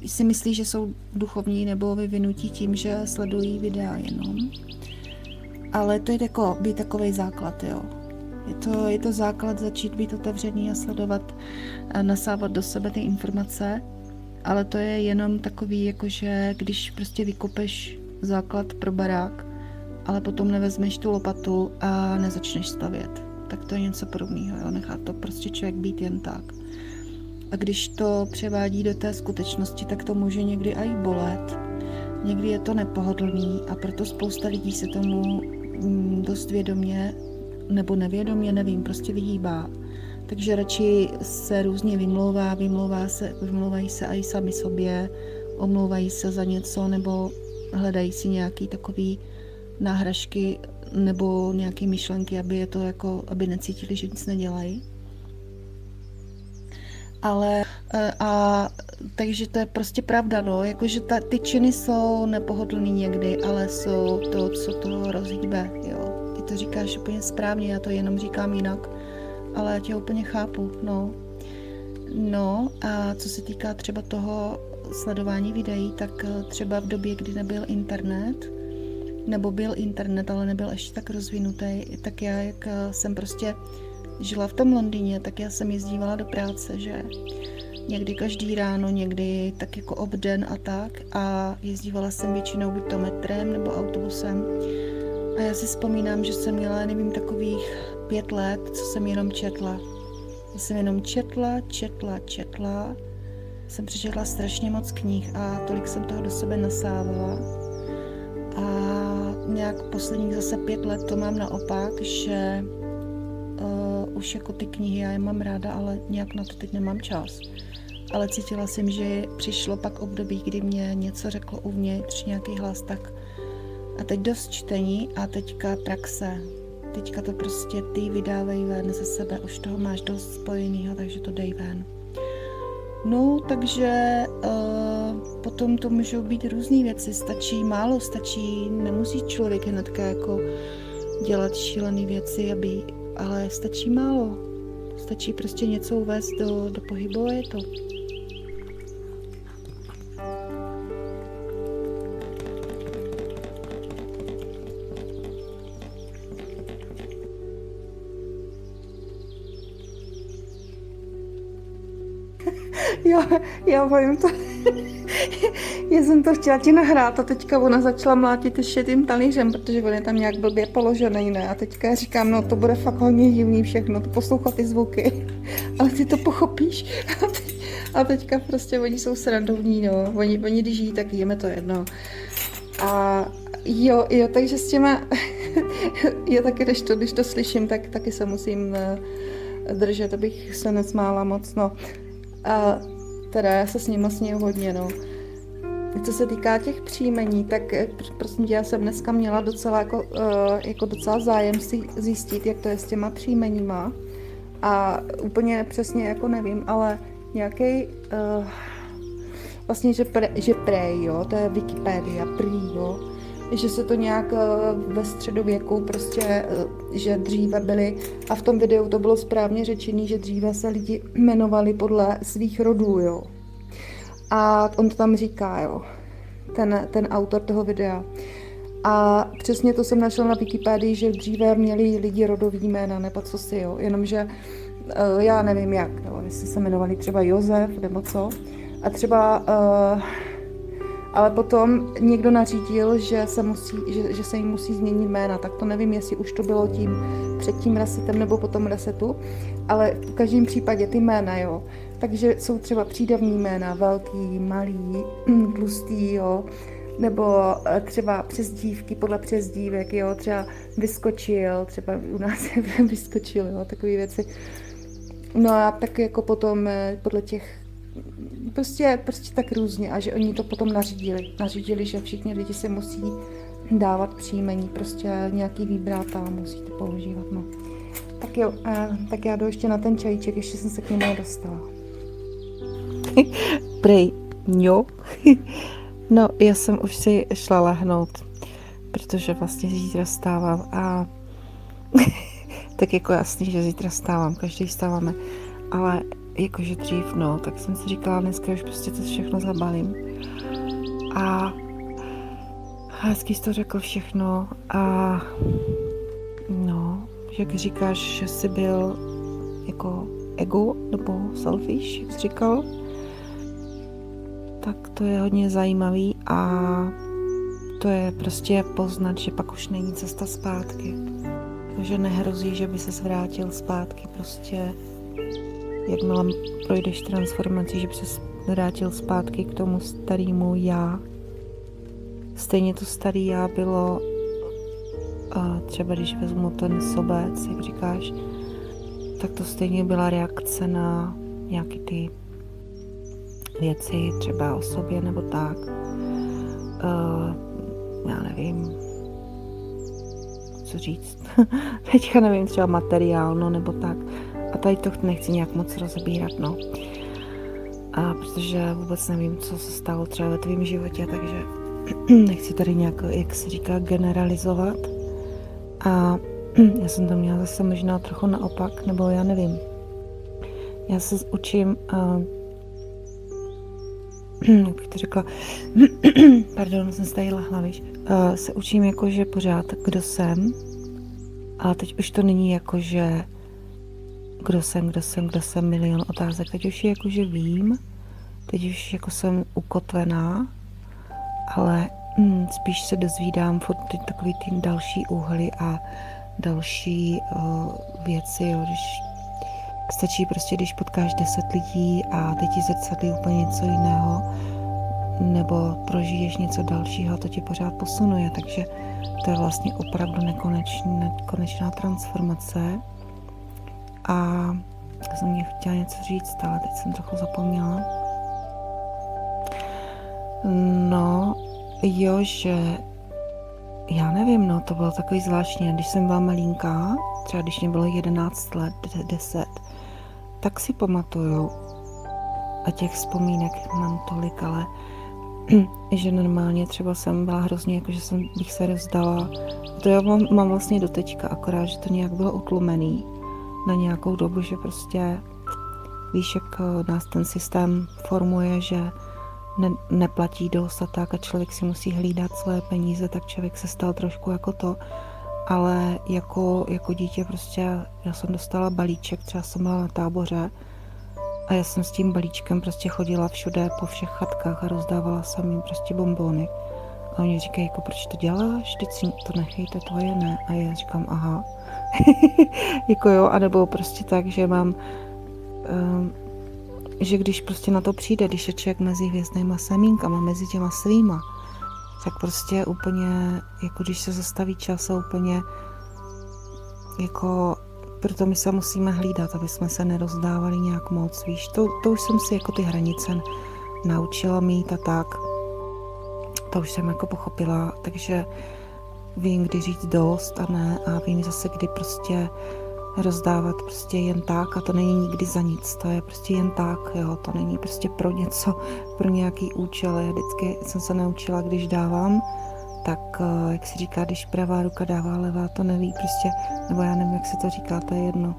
si myslí, že jsou duchovní nebo vyvinutí tím, že sledují videa jenom. Ale to je být takovej základ, jo. Je to základ začít být otevřený a sledovat a nasávat do sebe ty informace, ale to je jenom takový, jakože když prostě vykopeš základ pro barák, ale potom nevezmeš tu lopatu a nezačneš stavět. Tak to je něco podobného, jo. Nechá to prostě člověk být jen tak. A když to převádí do té skutečnosti, tak to může někdy i bolet. Někdy je to nepohodlný a proto spousta lidí se tomu dost vědomě nebo nevědomě, nevím, prostě vyhýbá. Takže radši se různě vymlouvají se i sami sobě, omlouvají se za něco nebo hledají si nějaký takový náhražky nebo nějaké myšlenky, aby necítili, že nic nedělají. Ale takže to je prostě pravda, no, jakože ty činy jsou nepohodlný někdy, ale jsou to, co to rozhýbe, jo. Ty to říkáš úplně správně, já to jenom říkám jinak, ale já tě úplně chápu, no. No a co se týká třeba toho sledování videí, tak třeba v době, kdy nebyl internet, nebo byl internet, ale nebyl ještě tak rozvinutý, tak já, jak jsem prostě žila v tom Londýně, tak já jsem jezdívala do práce, že někdy každý ráno, někdy tak jako obden a tak a jezdívala jsem většinou buď to metrem nebo autobusem a já si vzpomínám, že jsem měla, nevím, takových 5 let, co jsem jenom četla. Já jsem jenom četla, jsem přečetla strašně moc knih a tolik jsem toho do sebe nasávala a nějak posledních zase 5 let to mám naopak, že už jako ty knihy, já je mám ráda, ale nějak na to teď nemám čas. Ale cítila jsem, že přišlo pak období, kdy mě něco řeklo uvnitř, nějaký hlas, tak a teď dost čtení a teďka praxe. Teďka to prostě ty vydávej ven ze sebe, už toho máš dost spojenýho, takže to dej ven. No, takže potom to můžou být různé věci, stačí, nemusí člověk hnedka jako dělat šílené věci, ale stačí málo. Stačí prostě něco uvést do pohybu a je to. já vím to. Já jsem to chtěla ti nahrát a teďka ona začala mlátit ještě tím talířem, protože on je tam nějak blbě položený, ne? A teďka já říkám, no to bude fakt hodně divný všechno, to poslouchat ty zvuky, ale ty to pochopíš. A teďka prostě oni jsou srandovní, no. Oni když žijí, tak jim je to jedno. A jo, takže s těma, já taky, když to slyším, tak taky se musím držet, abych se nesmála moc, no. A teda já se s nimi sněju hodně, no. Co se týká těch příjmení, tak prosím tě, já jsem dneska měla docela jako docela zájem si zjistit, jak to je s těma příjmeníma. A úplně přesně jako nevím, ale nějaký vlastně, že prej, jo, to je Wikipedia, prý, jo, že se to nějak ve středověku prostě, že dříve byli, a v tom videu to bylo správně řečený, že dříve se lidi jmenovali podle svých rodů, jo. A on to tam říká, jo, ten autor toho videa. A přesně to jsem našla na Wikipedii, že dříve měli lidi rodový jména, nebo co si, jo, jenomže já nevím jak, jo, jestli se jmenovali třeba Josef, nebo co. A třeba, ale potom někdo nařídil, že se jim musí změnit jména, tak to nevím, jestli už to bylo tím před tím resetem nebo po tom resetu, ale v každém případě ty jména, jo. Takže jsou třeba přídavní jména, velký, malý, tlustý, jo, nebo třeba přezdívky podle přezdívek, jo, třeba vyskočil, třeba u nás je vyskočil, jo, takové věci. No a tak jako potom podle těch prostě tak různě a že oni to potom nařídili, že všichni lidi si musí dávat příjmení, prostě nějaký vibráta musí to používat, no. Tak jo, tak já jdu ještě na ten čajíček, ještě jsem se k němu nedostala. Prej, jo. No, já jsem už si šla lehnout, protože vlastně zítra stávám a tak jako jasný, že zítra stávám, každý vstáváme, ale jakože dřív, no, tak jsem si říkala, dneska už prostě to všechno zabalím. A hezky jsi to řekl všechno a no, jak říkáš, že jsi byl jako ego nebo selfish, jak jsi říkal, tak to je hodně zajímavý a to je prostě poznat, že pak už není cesta zpátky. Že nehrozí, že by se vrátil zpátky, prostě jakmile projdeš transformací, že by se vrátil zpátky k tomu starému já. Stejně to starý já bylo, třeba když vezmu ten sobec, jak říkáš, tak to stejně byla reakce na nějaké ty věci, třeba o sobě nebo tak. Já nevím, co říct. Teďka nevím, třeba materiálno nebo tak. A tady to nechci nějak moc rozebírat, no. A protože vůbec nevím, co se stalo třeba ve tvém životě, takže nechci tady nějak, jak se říká, generalizovat. A já jsem to měla zase možná trochu naopak, nebo já nevím. Já se učím, jak bych to řekla, pardon, jsem se tady lahla, víš, se učím jakože pořád, kdo jsem, ale teď už to není jako, že kdo jsem, milion otázek, teď už je jako, že vím, teď už jako jsem ukotvená, ale spíš se dozvídám furt takový ty další úhly a další věci, jo, když stačí prostě, když potkáš 10 lidí a teď ti zrcadlí úplně něco jiného, nebo prožiješ něco dalšího, to tě pořád posunuje, takže to je vlastně opravdu nekonečná transformace. A jsem mě chtěla něco říct, ale teď jsem trochu zapomněla. No, jo, že já nevím, no, to bylo takový zvláštní. Když jsem byla malinká, třeba když mě bylo 11 let, 10, tak si pamatuju, a těch vzpomínek mám tolik, ale že normálně třeba jsem byla hrozně, jakože bych se rozdala. To já mám vlastně doteďka, akorát, že to nějak bylo utlumený na nějakou dobu, že prostě víš, jak nás ten systém formuje, že neplatí dost a tak a člověk si musí hlídat svoje peníze, tak člověk se stal trošku jako to, ale jako dítě prostě já jsem dostala balíček, třeba jsem byla na táboře A já jsem s tím balíčkem prostě chodila všude po všech chatkách a rozdávala jsem jim prostě bonbony. A oni říkají, jako proč to děláš, teď si to nechejte, tvoje ne. A já říkám, aha. Jako jo, anebo prostě tak, že mám, že když prostě na to přijde, když je člověk mezi hvězdnýma semínkama, mezi těma svýma, tak prostě úplně, jako když se zastaví čas a úplně, jako proto my se musíme hlídat, aby jsme se nerozdávali nějak moc, víš, to už jsem si jako ty hranice naučila mít a tak, to už jsem jako pochopila, takže vím, kdy říct dost a ne a vím zase, kdy prostě rozdávat prostě jen tak a to není nikdy za nic, to je prostě jen tak, jo, to není prostě pro něco, pro nějaký účel, já vždycky jsem se naučila, když dávám, tak jak se říká, když pravá ruka dává, levá to neví prostě, nebo já nevím, jak se to říká, to je jedno.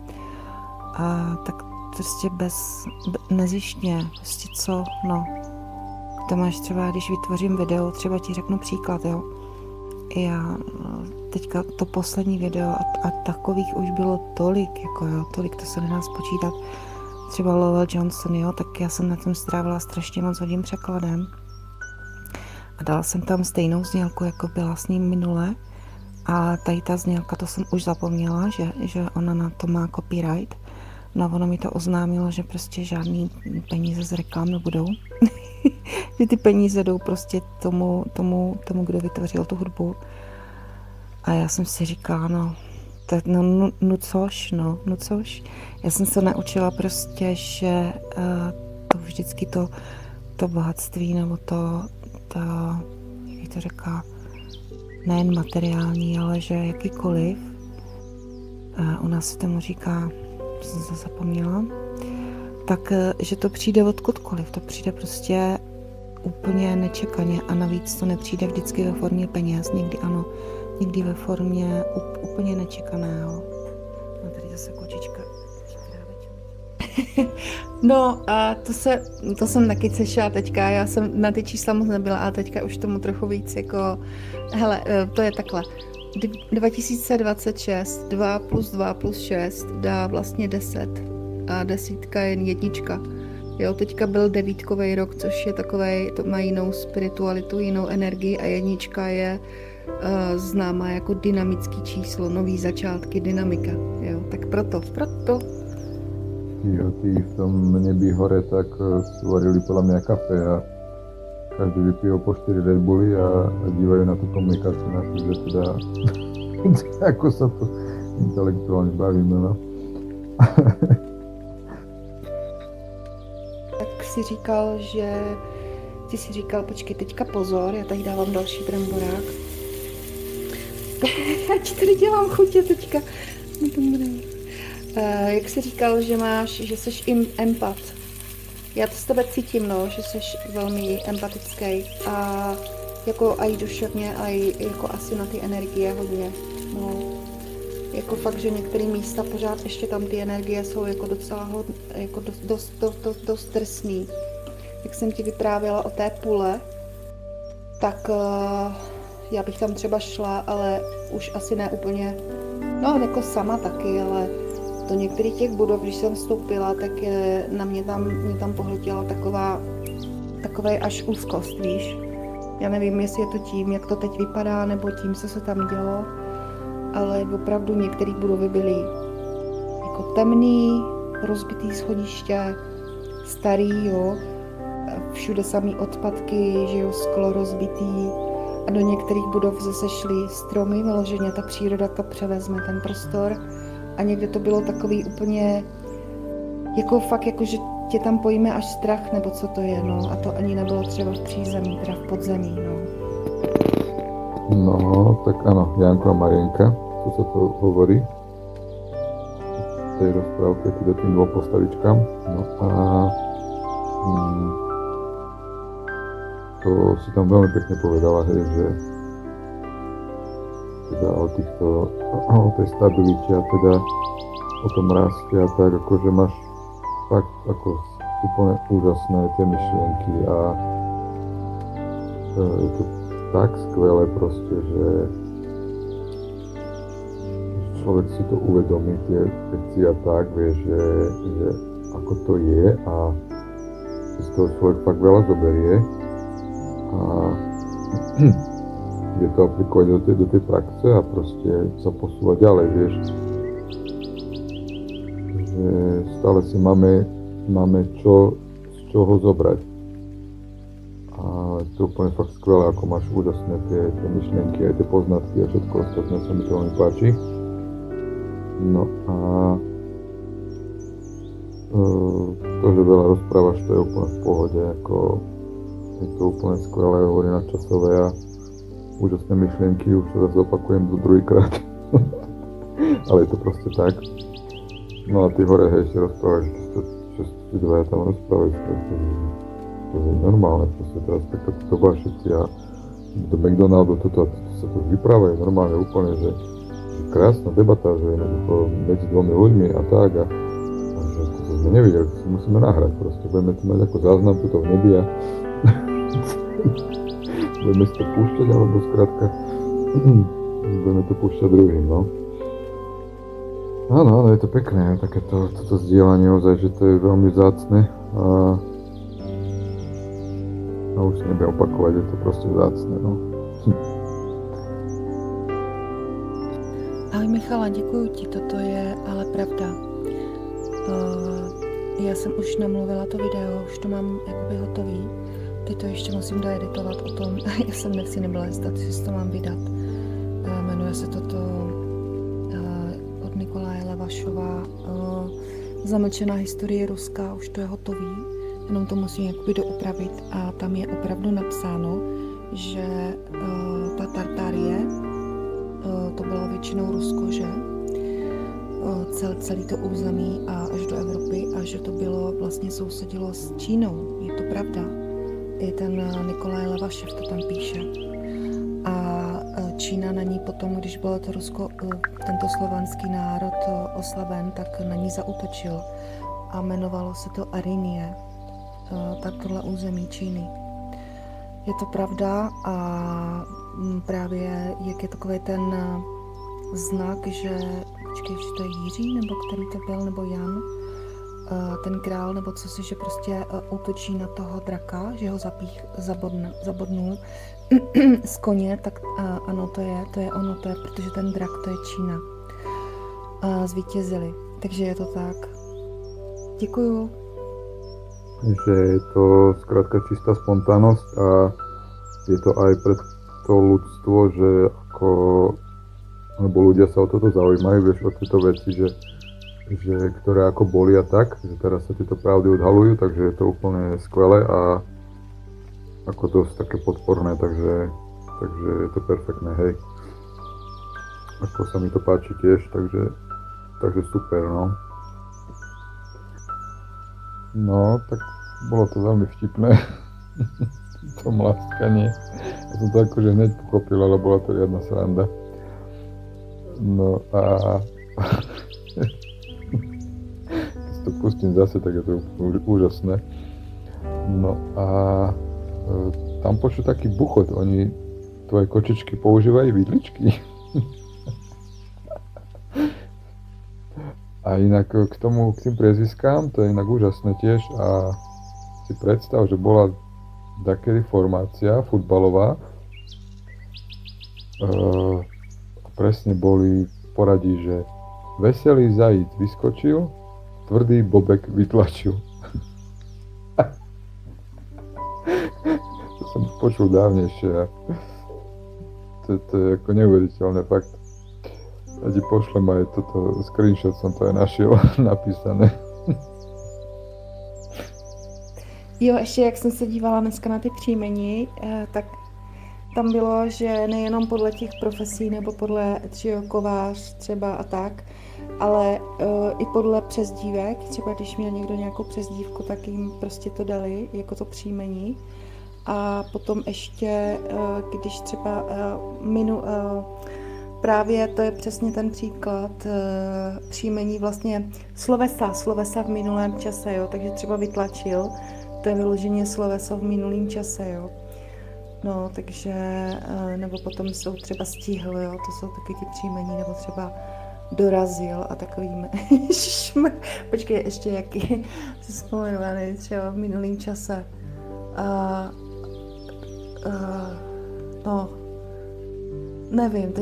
A tak prostě nezištně, prostě co, no. To máš třeba, když vytvořím video, třeba ti řeknu příklad, jo. Já teďka to poslední video a takových už bylo tolik, jako jo, tolik, to se nedá spočítat. Třeba Lowell Johnson, jo, tak já jsem na tom strávila strašně moc hodin překladem. A dala jsem tam stejnou znělku, jako byla s ním minule. A tady ta znělka, to jsem už zapomněla, že ona na to má copyright. No ono mi to oznámilo, že prostě žádný peníze z reklam nebudou. Že ty peníze jdou prostě tomu, kdo vytvořil tu hudbu. A já jsem si říkala, no což. Já jsem se naučila prostě, že to vždycky to bohatství, nebo to, jak to říká, nejen materiální, ale že jakýkoliv, u nás se tomu říká, jsem se zapomněla, tak, že to přijde odkudkoliv, to přijde prostě úplně nečekaně a navíc to nepřijde vždycky ve formě peněz, někdy ano, někdy ve formě úplně nečekaného. A tady zase kočička. No a to jsem taky sešla teďka, já jsem na ty čísla moc nebyla a teďka už tomu trochu víc jako, hele, to je takhle. 2026, 2 plus 2 plus 6 dá vlastně 10 a desítka je jednička. Jo, teďka byl devítkový rok, což je takovej, to má jinou spiritualitu, jinou energii a jednička je známá jako dynamický číslo, nový začátky, dynamika. Jo, tak proto. Tí v tom nebi hore tak si varili podľa mňa kafe a každý vypil po 4 Red Bully a dívajú na tú komunikáciu našu, že teda ako sa to intelektuálne bavíme, no. Tak ty si říkal, počkej, teďka pozor, já tady dávám další bramborák. Já ti tady dělám chutě teďka. Jak jsi říkal, že jsi empat. Já to z tebe cítím, no, že jsi velmi empatický a jako aj duševně, aj jako asi na ty energie hodně. No, jako fakt, že některé místa pořád ještě tam ty energie jsou jako docela jako dost drsný. Jak jsem ti vyprávěla o té půle, tak já bych tam třeba šla, ale už asi ne úplně, no jako sama taky, ale do některých těch budov, když jsem vstoupila, tak na mě tam pohltila takovej až úzkost, víš. Já nevím, jestli je to tím, jak to teď vypadá, nebo tím, co se tam dělo, ale opravdu některé budovy byly jako temný, rozbitý schodiště, starý, jo, všude samý odpadky, že jo, sklo rozbitý a do některých budov zase šly stromy, vyloženě ta příroda to převezme ten prostor. A někde to bylo takový úplně, jako fakt, jako že tě tam pojme až strach, nebo co to je, no. A to ani nebylo třeba v přízemí, teda v podzemí, no. No, tak áno, Janko a Marienka, tu sa to hovorí v tej rozprávke teda tým dvom postavičkám. No a to si tam veľmi pekne povedala, hej, že teda o tej stabilite a teda o tom raste a tak, akože máš fakt ako úplne úžasné tie myšlienky a je to tak skvelé proste, že človek si to uvedomí, tie veci a tak, vie, že ako to je a z toho človek fakt veľa zoberie a vie to aplikovať do tej praxe a proste sa posúvať ďalej, vieš. Že stále si máme z čoho zobrať. A je to úplne fakt skvelé, ako máš úžasné tie myšlienky, aj tie poznatky a všetko ostatné sa mi to veľmi páči. No a to, že veľa rozprávaš, to je úplne v pohode, ako je to úplne skvelé, hovorí nadčasové a úžasné myšlienky, už to zase opakujem do druhýkrát. Ale je to proste tak. No a ty hore, hej, ešte rozprávaš, čo tí dvaja tam rozprávajú, to je normálne, proste teraz takto to bá všetci a do McDonaldu toto sa to vyprávajú normálne úplne, že krásna debata, že medzi dvomi ľuďmi a tak a že to sme nevideli, to si musíme nahrať proste, budeme to mať ako záznam tuto v nebi a budeme si to púšťať, alebo skrátka budeme to púšťať druhým, no. Áno, je to pekné, takéto toto zdieľanie ozaj, že to je veľmi vzácne a už sa nebudem opakovať, je to proste vzácne, no. Ale Michala, děkuji ti, toto je ale pravda. Já jsem už namluvila to video, už to mám jakoby hotový. Teď to ještě musím doeditovat o tom, já jsem si nebyla jistá, si to mám vydat. Jmenuje se toto od Nikolaje Levašova Zamlčená historie Ruska, už to je hotový, jenom to musím jakoby doupravit a tam je opravdu napsáno, že ta Tartárie, to bylo většinou Rusko, že? Celý to území a až do Evropy a že to bylo vlastně sousedilo s Čínou, je to pravda. I ten Nikolaj Levašev to tam píše. A Čína na ní potom, když bylo to Rusko, tento slovanský národ oslaven, tak na ní zaútočil a jmenovalo se to Arinie, tak tohle území Číny. Je to pravda a právě jak je takový ten znak, že počkej, že to je Jiří, nebo který to byl, nebo Jan, ten král, nebo co si, že prostě útočí na toho draka, že ho zabodnul z koně, tak ano, to je ono, to je, protože ten drak, to je Čína. Zvítězili, takže je to tak. Děkuju. Že je to skrátka čistá spontánnosť a je to aj pre to ľudstvo, že ako lebo ľudia sa o toto zaujímajú, vieš, o tieto veci, že ktoré ako boli a tak, že teraz sa tieto pravdy odhalujú, takže je to úplne skvelé a ako dosť také podporné, takže je to perfektné, hej. Ako sa mi to páči tiež, takže super, no. No, tak bolo to veľmi vtipné, to mlaskanie. Ja som to akože hneď pochopil, ale bola to riadna sranda. No a keď si to pustím zase, tak je to úžasné. No a tam počuť taký buchot, oni tvoje kočičky používajú vidličky. A inak k tým priezviskám, to je inak úžasné tiež a si predstav, že bola takedy formácia futbalová, presne boli v poradí, že veselý zajíc vyskočil, tvrdý bobek vytlačil. To som počul dávnejšie a to je ako neuveriteľné, fakt. Ja ti pošlem aj toto, screenshot som to aj našiel napísané. Jo, ještě jak jsem se dívala dneska na ty příjmení, tak tam bylo, že nejenom podle těch profesí nebo podle kovář třeba a tak, ale i podle přezdívek, třeba když měl někdo nějakou přezdívku, tak jim prostě to dali jako to příjmení. A potom ještě, když třeba právě to je přesně ten příklad příjmení vlastně slovesa v minulém čase, jo, takže třeba vytlačil, to je vyloženě sloveso v minulém čase, jo. No, takže, nebo potom jsou třeba stihl, jo, to jsou taky ty příjmení, nebo třeba dorazil a takovým, počkej, ještě jaký, si vzpomenu, já nevím, třeba v minulým čase. No, nevím,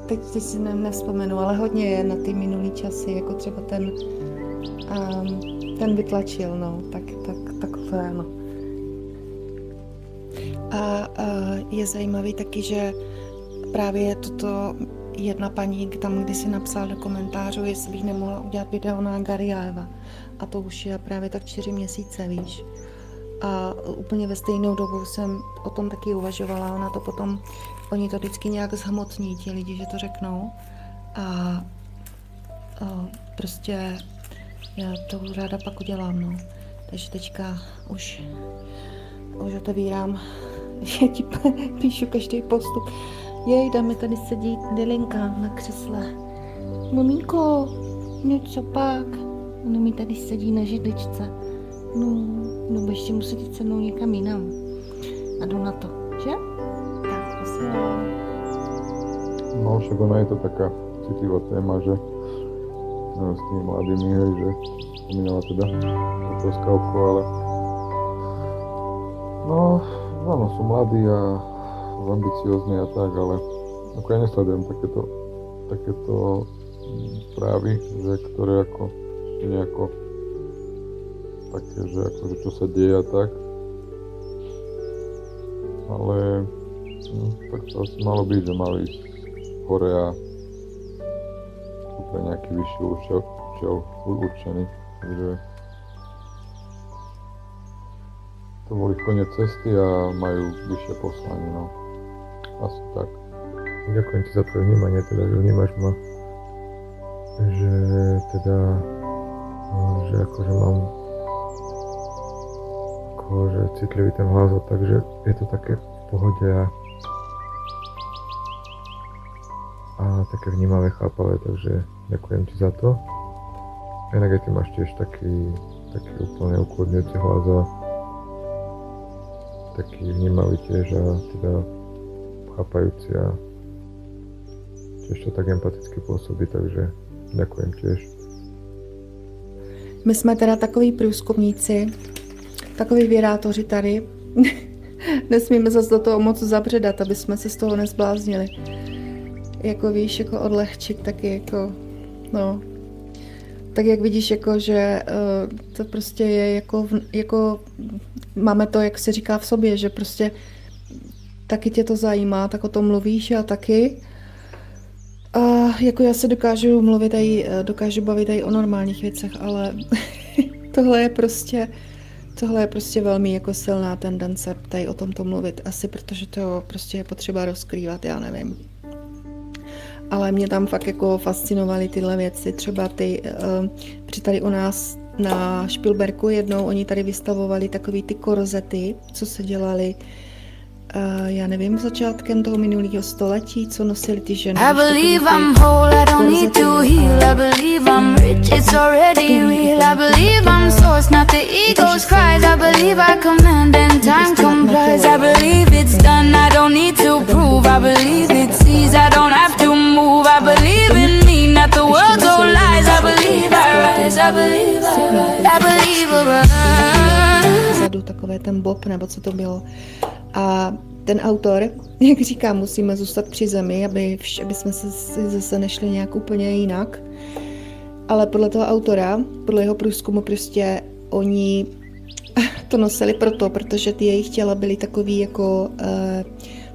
teď si nevzpomenu, ale hodně je na ty minulý časy, jako třeba ten vytlačil, no, tak takové, no. A je zajímavý taky, že právě toto jedna paní tam kdysi napsala do komentářů, jestli bych nemohla udělat video na Gariaeva. A to už je právě tak 4 měsíce, víš. A úplně ve stejnou dobu jsem o tom taky uvažovala. Ona to potom, oni to vždycky nějak zhmotní, ti lidi, že to řeknou. A prostě já to ráda pak udělám, no. Takže teďka už otevírám, já ti píšu každý postup. Jejda, mi tady sedí Dylinka na křesle. Maminko, něco pak? Ono mi tady sedí na židličce. No ještě muset jít se mnou někam jinam. A jdu na to, že? Tak, posílám. No, však ona je to taká citlivá téma, že s tými mladými, hej, že spomínala teda toto skalku, ale no, áno, sú mladí a ambiciózni a tak, ale ako ja nesledujem takéto správy, že ktoré ako sú nejako také, že akože čo sa deje a tak, ale tak to asi malo byť, že mali ísť hore a sú pre nejaký vyšší účel určený, takže to boli koniec cesty a majú vyššie poslanie, no. Asi tak. Ďakujem ti za tvoje vnímanie, teda, že vnímaš ma, že teda, že akože mám akože citlivý ten hlas, takže je to také v pohode a také vnímavé, chápavé, takže ďakujem ti za to. Inak aj ty máš tiež taký úplne ukludňujúci hlas a taký vnímavý tiež a teda chápajúci a tiež to tak empaticky pôsobí, takže ďakujem tiež. My jsme teda takový průzkumníci, takový vědátoři tady. Nesmíme zase do toho moc zabředat, aby jsme se z toho nezbláznili. Jako víš, jako odlehčit taky jako, no. Tak jak vidíš, jako, že to prostě je jako máme to, jak se říká v sobě, že prostě taky tě to zajímá, tak o tom mluvíš a taky. A jako já se dokážu bavit i o normálních věcech, ale tohle je prostě velmi jako silná tendence tady o tomto mluvit. Asi protože to prostě je potřeba rozkrývat, já nevím. Ale mě tam fakt jako fascinovaly tyhle věci, třeba protože tady u nás na Špilberku jednou oni tady vystavovali takový ty korzety, co se dělali, já nevím, začátkem toho minulého století, co nosili ty ženy. I believe I'm whole, I don't need to heal. I believe I'm rich, it's already real. I believe I'm source, not the ego's cries. I believe I command and time complies. I believe it's done, I don't need to prove. I believe it sees, I don't have to move. I believe in me, not the world's old lies. I believe I rise, I believe I rise. I believe I rise. Vzadu takové ten bob, nebo co to bylo. A ten autor, jak říká, musíme zůstat při zemi, aby jsme se zase nešli nějak úplně jinak. Ale podle toho autora, podle jeho průzkumu prostě oni to nosili protože ty jejich těla byly takový jako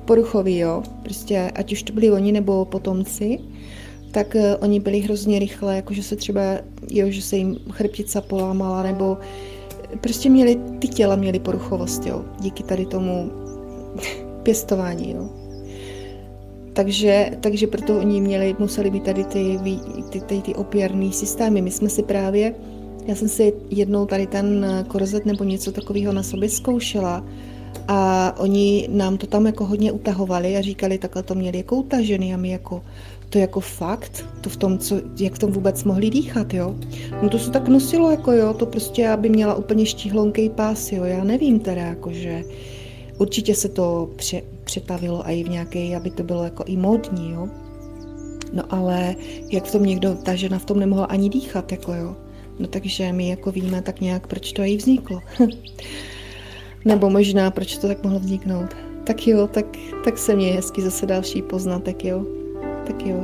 poruchový, jo. Prostě ať už to byli oni nebo potomci, tak oni byli hrozně rychle, jakože se třeba, jo, že se jim chrbtica polámala, nebo prostě ty těla měly poruchovost, jo, díky tady tomu pěstování, jo. Takže proto oni museli být tady ty opěrný systémy. My jsme si právě, já jsem si jednou tady ten korzet nebo něco takového na sobě zkoušela a oni nám to tam jako hodně utahovali a říkali, takhle to měli jako utažený a my jako, to jako fakt, to v tom, jak v tom vůbec mohli dýchat, jo. No to se tak nosilo, jako jo, to prostě, aby měla úplně štíhlonkej pás, jo, já nevím teda, jakože určitě se to přetavilo i v nějaké, aby to bylo jako i módní, jo. No ale jak v tom někdo, ta žena v tom nemohla ani dýchat, jako jo. No takže my jako víme tak nějak, proč to jí vzniklo. Nebo možná, proč to tak mohlo vzniknout. Tak jo, tak se mě hezky zase další poznatek, jo. Tak jo.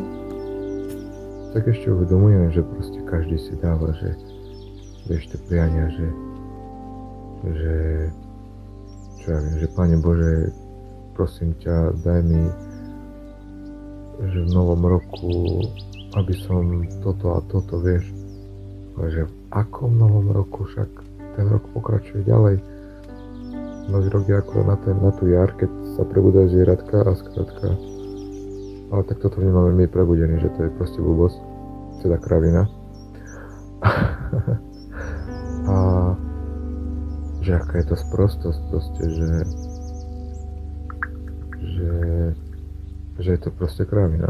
Tak ešte uvedomujem, že proste každý si dáva, že vieš, tie priania, že čo ja viem, že Pane Bože, prosím ťa, daj mi, že v novom roku, aby som toto a toto, vieš. Ale že v akom novom roku, však ten rok pokračuje ďalej. Nový rok je ako na tú jar, keď sa prebudajú zvieratka a skrátka. Ale tak toto vnímame my prebudení, že to je proste blbosť, teda kravina. A že aká je to sprostosť proste, že je to proste kravina.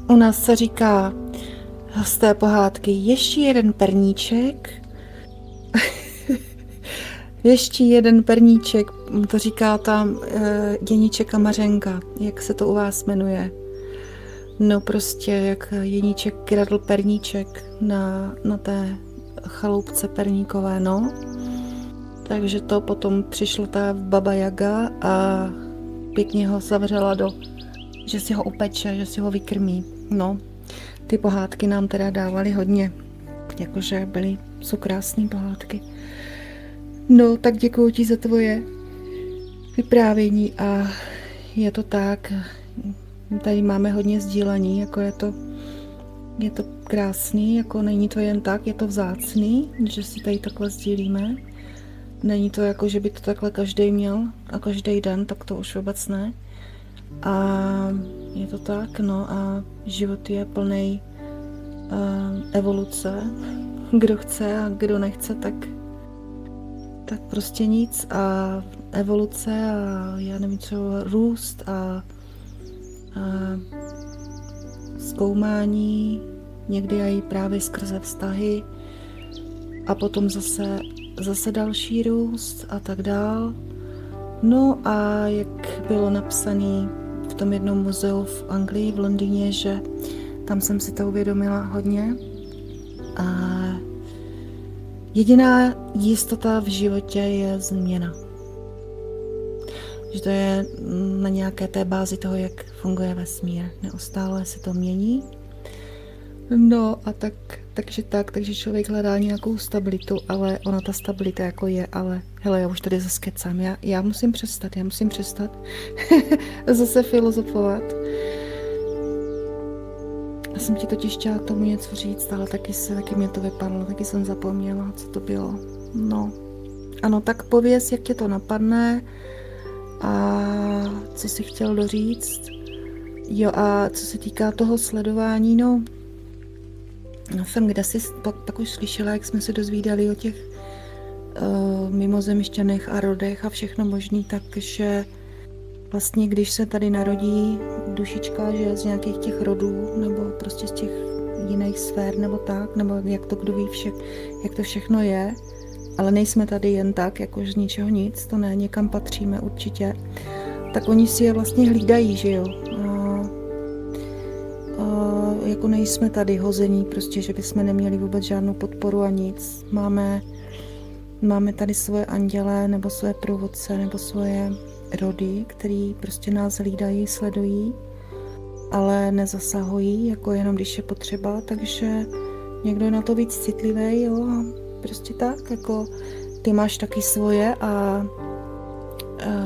U nás se říká z té pohádky ještě jeden perníček. Ještě jeden perníček, to říká tam Jeníček a Mařenka, jak se to u vás jmenuje. No prostě jak Jeníček kradl perníček na té chaloupce perníkové, no. Takže to potom přišla ta baba Jaga a pěkně ho zavřela že si ho upeče, že si ho vykrmí. No, ty pohádky nám teda dávaly hodně, jakože jsou krásné pohádky. No, tak děkuji ti za tvoje vyprávění a je to tak, tady máme hodně sdílení, jako je to krásný, jako není to jen tak, je to vzácný, že si tady takhle sdílíme. Není to jako, že by to takhle každý měl a každý den, tak to už vůbec ne. A je to tak, no a život je plný evoluce. Kdo chce a kdo nechce, tak prostě nic. A evoluce a já nevím co, růst a zkoumání, někdy i právě skrze vztahy a potom zase další růst a tak dál. No a jak bylo napsané v tom jednom muzeu v Anglii, v Londýně, že tam jsem si to uvědomila hodně. A jediná jistota v životě je změna. Že to je na nějaké té bázi toho, jak funguje vesmír. Neustále se to mění. No a takže člověk hledá nějakou stabilitu, ale ona ta stabilita jako je, ale hele, já už tady zase kecám, já musím přestat zase filozofovat. Já jsem ti totiž chtěla k tomu něco říct, ale taky mě to vypadlo, taky jsem zapomněla, co to bylo. No, ano, tak pověz, jak tě to napadne a co jsi chtěl doříct. Jo, a co se týká toho sledování, no, jsem kdesi pak už slyšela, jak jsme se dozvídali o těch mimozemšťanech a rodech a všechno možný, takže vlastně když se tady narodí dušička, že z nějakých těch rodů nebo prostě z těch jiných sfér nebo tak, nebo jak to kdo ví jak to všechno je, ale nejsme tady jen tak, jakož z ničeho nic, to ne, někam patříme určitě, tak oni si je vlastně hlídají, že jo. Jako nejsme tady hození, prostě, že bychom neměli vůbec žádnou podporu a nic. Máme tady svoje anděle, nebo svoje průvodce, nebo svoje rody, který prostě nás hlídají, sledují, ale nezasahují, jako jenom když je potřeba, takže někdo je na to víc citlivý, jo, a prostě tak, jako ty máš taky svoje a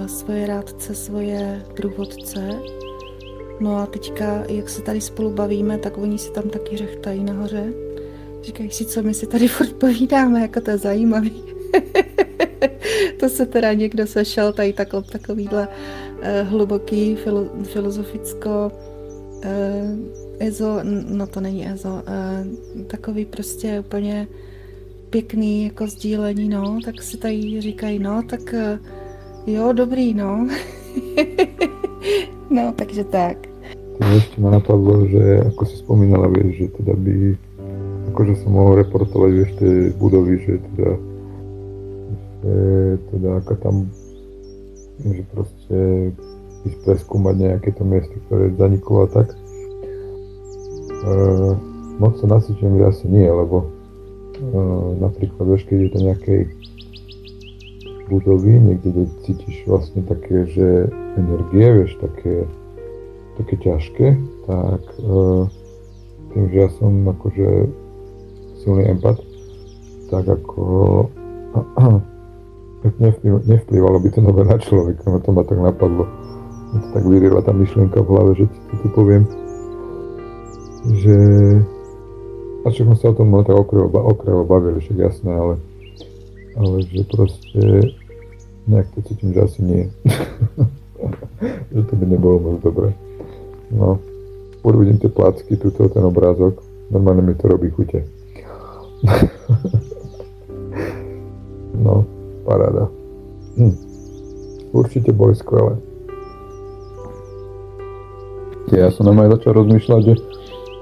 svoje rádce, svoje průvodce. No a teďka, jak se tady spolu bavíme, tak oni si tam taky řechtají nahoře. Říkají si, co my si tady furt povídáme, jako to je zajímavý. To se teda někdo sešel, tady takovýhle hluboký, filozoficko, no to není ezo, takový prostě úplně pěkný jako sdílení, no, tak si tady říkají, no, tak jo, dobrý, no. No, takže tak. Ešte ma napadlo, že ako si spomínala, vieš, že teda by, akože som mohol reportovať, vieš, tie budovy, že teda aká tam, že proste ísť preskúmať nejaké to miesto, ktoré zaniklo a tak. Moc sa nasyčujem, že asi nie, lebo napríklad vieš, keď je to nejakej budovy, niekde, kde cítiš vlastne také, že energie, vieš, také ťažké, tak tým, že ja som akože silný empat, tak ako nevplyvalo by to nové na človeka, no to ma tak napadlo. Mi to tak vyrila tá myšlienka v hlave, že ti to poviem. Že... A však sme sa o tom tak okrajovo bavili, však jasné, ale že proste nejak to cítim, že asi nie. Že to by nebolo moc dobré. No, vidím tie placky, tuto ten obrázok, normálne mi to robí chute. No, paráda. Určite boli skvelé. Ja som normálne začal rozmýšľať, že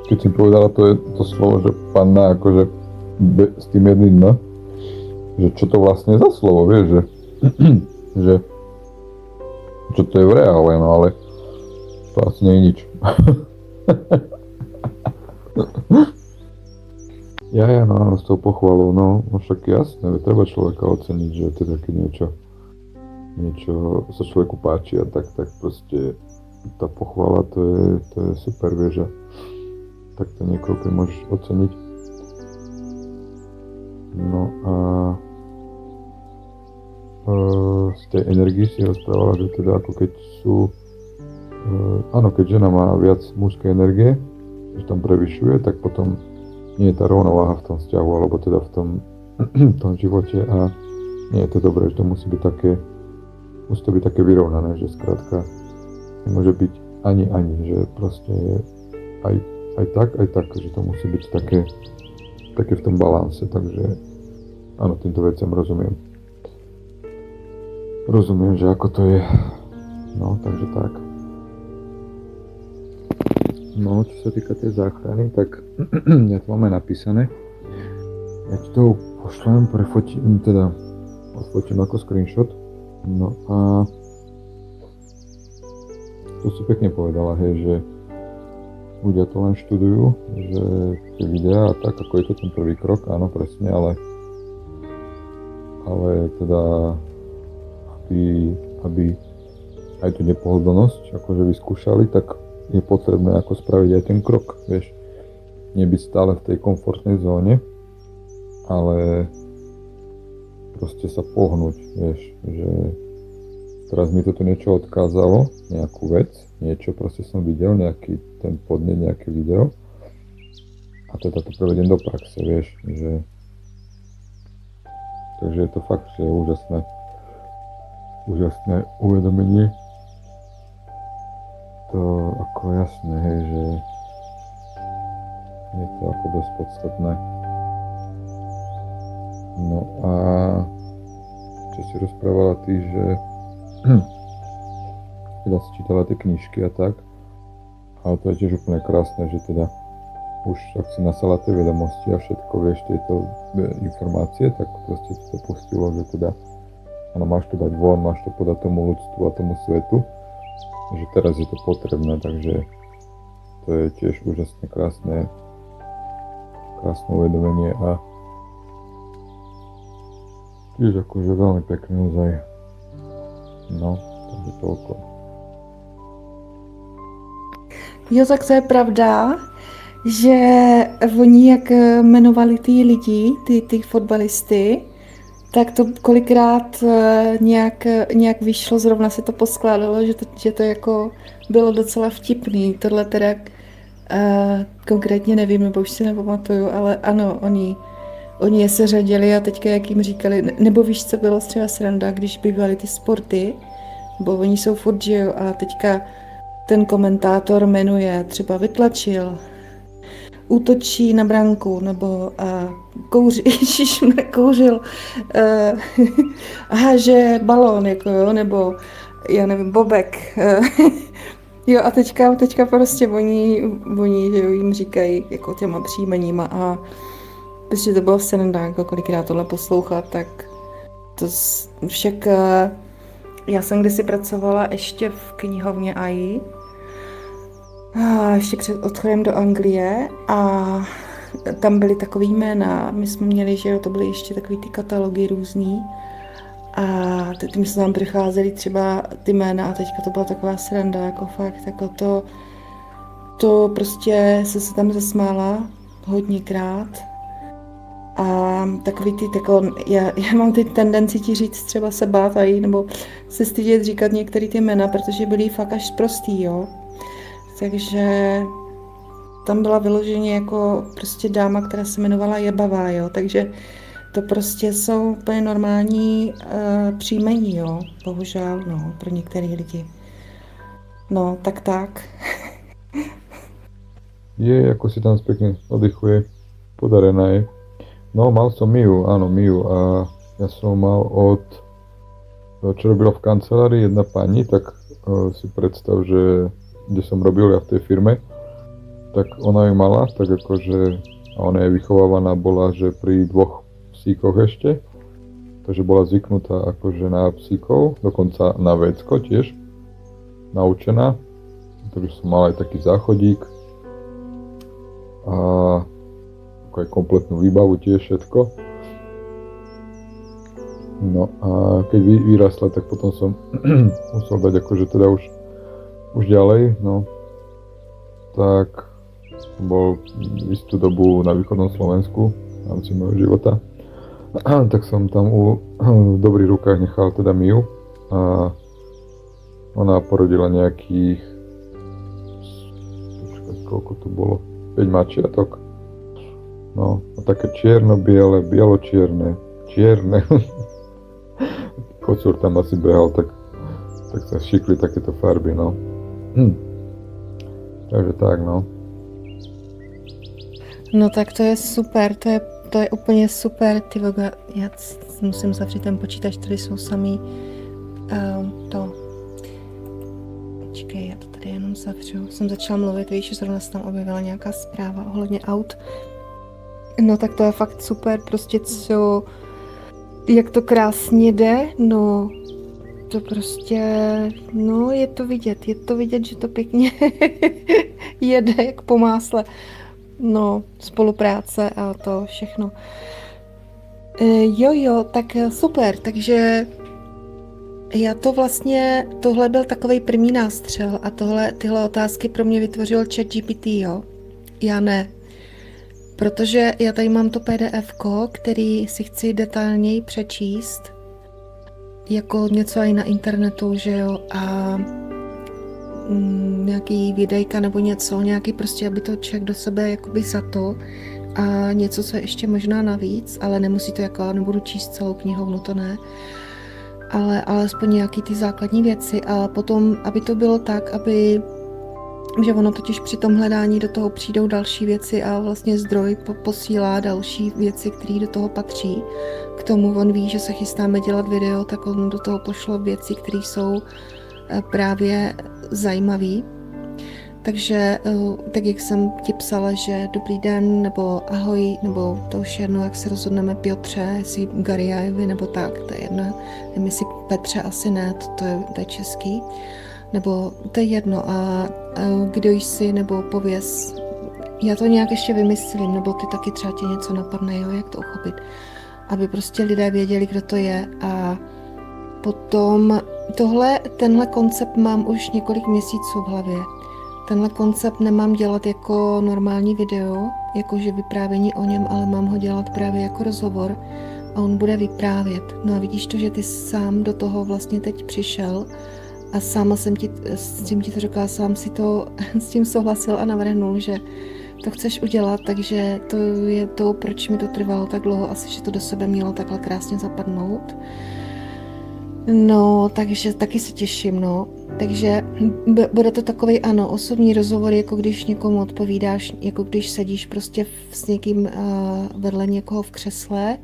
keď si povedala to slovo, že panna, akože s tým jedným N, že čo to vlastne je za slovo, vieš, že čo to je v reále, no ale to asi nie je nič. Ja, no áno, s tou pochvalou, no však jasné, treba človeka oceniť, že teda keď niečo sa človeku páči a tak proste tá pochvala, to je super, vieš, a tak to niekoho môžeš oceniť. No a z tej energii si rozprávala, že teda ako keď sú áno, keď žena má viac mužskej energie, že tam prevyšuje, tak potom nie je tá rovnováha v tom vzťahu, alebo teda v tom živote a nie je to dobré, že to musí to byť také vyrovnané, že skrátka nemôže byť ani, že proste je aj tak, že to musí byť také v tom balanse, takže áno, týmto veciam rozumiem. Rozumiem, že ako to je, no, takže tak. No, čo sa týka tej záchrany, tak ja to máme napísané. Ja ti to pošlem, odfotím ako screenshot. No a to si pekne povedala, hej, že ľudia to len študujú, že tie videá a tak, ako je to ten prvý krok, áno, presne, ale teda aby aj tú nepohodlnosť akože vyskúšali, tak je potrebné ako spraviť aj ten krok, vieš. Nebyť stále v tej komfortnej zóne, ale proste sa pohnúť, vieš, že teraz mi toto niečo odkázalo, nejakú vec, niečo proste som videl, nejaký ten podnet, nejaké video a teda to prevediem do praxe, vieš, že takže je to fakt, že je úžasné uvedomenie. To ako jasné, hej, že je to ako dosť podstatné. No a čo si rozprávala ty, že teda si čítala tie knižky a tak, ale to je tiež úplne krásne, že teda už ak si nasala tie vedomosti a všetko vieš tieto informácie, tak proste ti to pustilo, že teda áno, máš to dať von, máš to podať tomu ľudstvu a tomu svetu, že teraz je to potrebné, takže to je tiež úžasne krásne uvedomenie a tiež akože veľmi pekný ozaj. No, takže toľko. Jo, tak to je pravda, že oni jak jmenovali ty lidi, ty fotbalisty, tak to kolikrát nějak vyšlo, zrovna se to poskládalo, že to jako bylo docela vtipný. Tohle teda konkrétně nevím, nebo už si nepamatuju, ale ano, oni je seřadili a teďka jak jim říkali, nebo víš, co bylo třeba sranda, když bývaly ty sporty, bo oni jsou furt, že jo, a teďka ten komentátor jmenuje, třeba vytlačil, útočí na branku, nebo kouřil, háže balón, jako jo, nebo já nevím, bobek. Jo, a teďka prostě oni že jo, jim říkají jako těma příjmeníma a prostě to bylo sranda, jako kolikrát tohle poslouchat, tak to však Já jsem kdysi pracovala ještě v knihovně AI, ještě před odchodem do Anglie a tam byly takový jména, my jsme měli, že jo, to byly ještě takový ty katalogy různý a teď my jsme tam přicházeli třeba ty jména a teďka to byla taková sranda, jako fakt, jako to prostě se tam zasmála hodněkrát a takový ty, jako, já mám ty tendenci ti říct třeba se bát nebo se stydět říkat některé ty jména, protože byly fakt až prostý, jo. Takže tam byla vyloženě jako prostě dáma, která se jmenovala Jebavá, jo, takže to prostě jsou úplně normální příjmení, jo, bohužel, no, pro některé lidi. No, tak. Je, ako si tam pekne oddychuje, podarená je. No, mal som Miu, áno, Miu a ja som mal od, čo robila v kancelárii jedna pani, tak si predstav, že kde som robil ja v tej firme, tak ona ju mala, tak akože, a ona je vychovávaná bola, že pri 2 psíkoch ešte, takže bola zvyknutá akože na psíkov, dokonca na vecko tiež, naučená, takže som mal aj taký záchodík a ako aj kompletnú výbavu tiež všetko. No a keď vyrastla, tak potom som musel dať akože teda už ďalej, no, tak som bol istú dobu na východnom Slovensku v rámci môjho života. Tak som tam v dobrých rukách nechal teda Miu a ona porodila nejakých, koľko to bolo, 5 mačiatok. No, a také čierno-biele, bielo-čierne, čierne. Kocúr tam asi behal, tak sa šikli takéto farby, no. Takže tak, no. No tak to je super, to je úplně super, ty voga, já musím zavřít ten počítač, tady jsou samý Počkej, já to tady jenom zavřu, jsem začala mluvit, víš, zrovna se tam objevila nějaká zpráva ohledně aut. No tak to je fakt super, prostě jak to krásně jde, no to prostě, no je to vidět, že to pěkně jede jak po másle. No, spolupráce a to všechno. Jo, tak super, takže tohle byl takovej první nástřel a tyhle otázky pro mě vytvořil ChatGPT, jo. Já ne. Protože já tady mám to PDF-ko, který si chci detailněji přečíst, jako něco i na internetu, že jo, a nějaký videjka nebo něco, nějaký prostě, aby to člověk do sebe jakoby za to a něco, co je ještě možná navíc, ale nemusí to jako, nebudu číst celou knihovnu, to ne, ale alespoň nějaký ty základní věci a potom, aby to bylo tak, že ono totiž při tom hledání do toho přijdou další věci a vlastně zdroj posílá další věci, které do toho patří. K tomu on ví, že se chystáme dělat video, tak on do toho pošlo věci, které jsou právě zajímavý. Takže tak jak jsem ti psala, že dobrý den, nebo ahoj, nebo to už jedno, jak se rozhodneme Piotře, jestli Gariajevi, nebo tak, to je jedno, nevím, jestli Petře asi ne, to je český, nebo to je jedno a kdo jsi, nebo pověz, já to nějak ještě vymyslím, nebo ty taky třeba tě něco napadne, jo, jak to uchopit, aby prostě lidé věděli, kdo to je a potom tenhle koncept mám už několik měsíců v hlavě. Tenhle koncept nemám dělat jako normální video, jakože vyprávění o něm, ale mám ho dělat právě jako rozhovor a on bude vyprávět. No a vidíš to, že ty sám do toho vlastně teď přišel a sama jsem ti to řekla, sám si to s tím souhlasil a navrhnul, že to chceš udělat, takže to je to, proč mi to trvalo tak dlouho, asi, že to do sebe mělo takhle krásně zapadnout. No, takže taky se těším, no. Takže bude to takovej, ano, osobní rozhovor, jako když někomu odpovídáš, jako když sedíš prostě s někým vedle někoho v křesle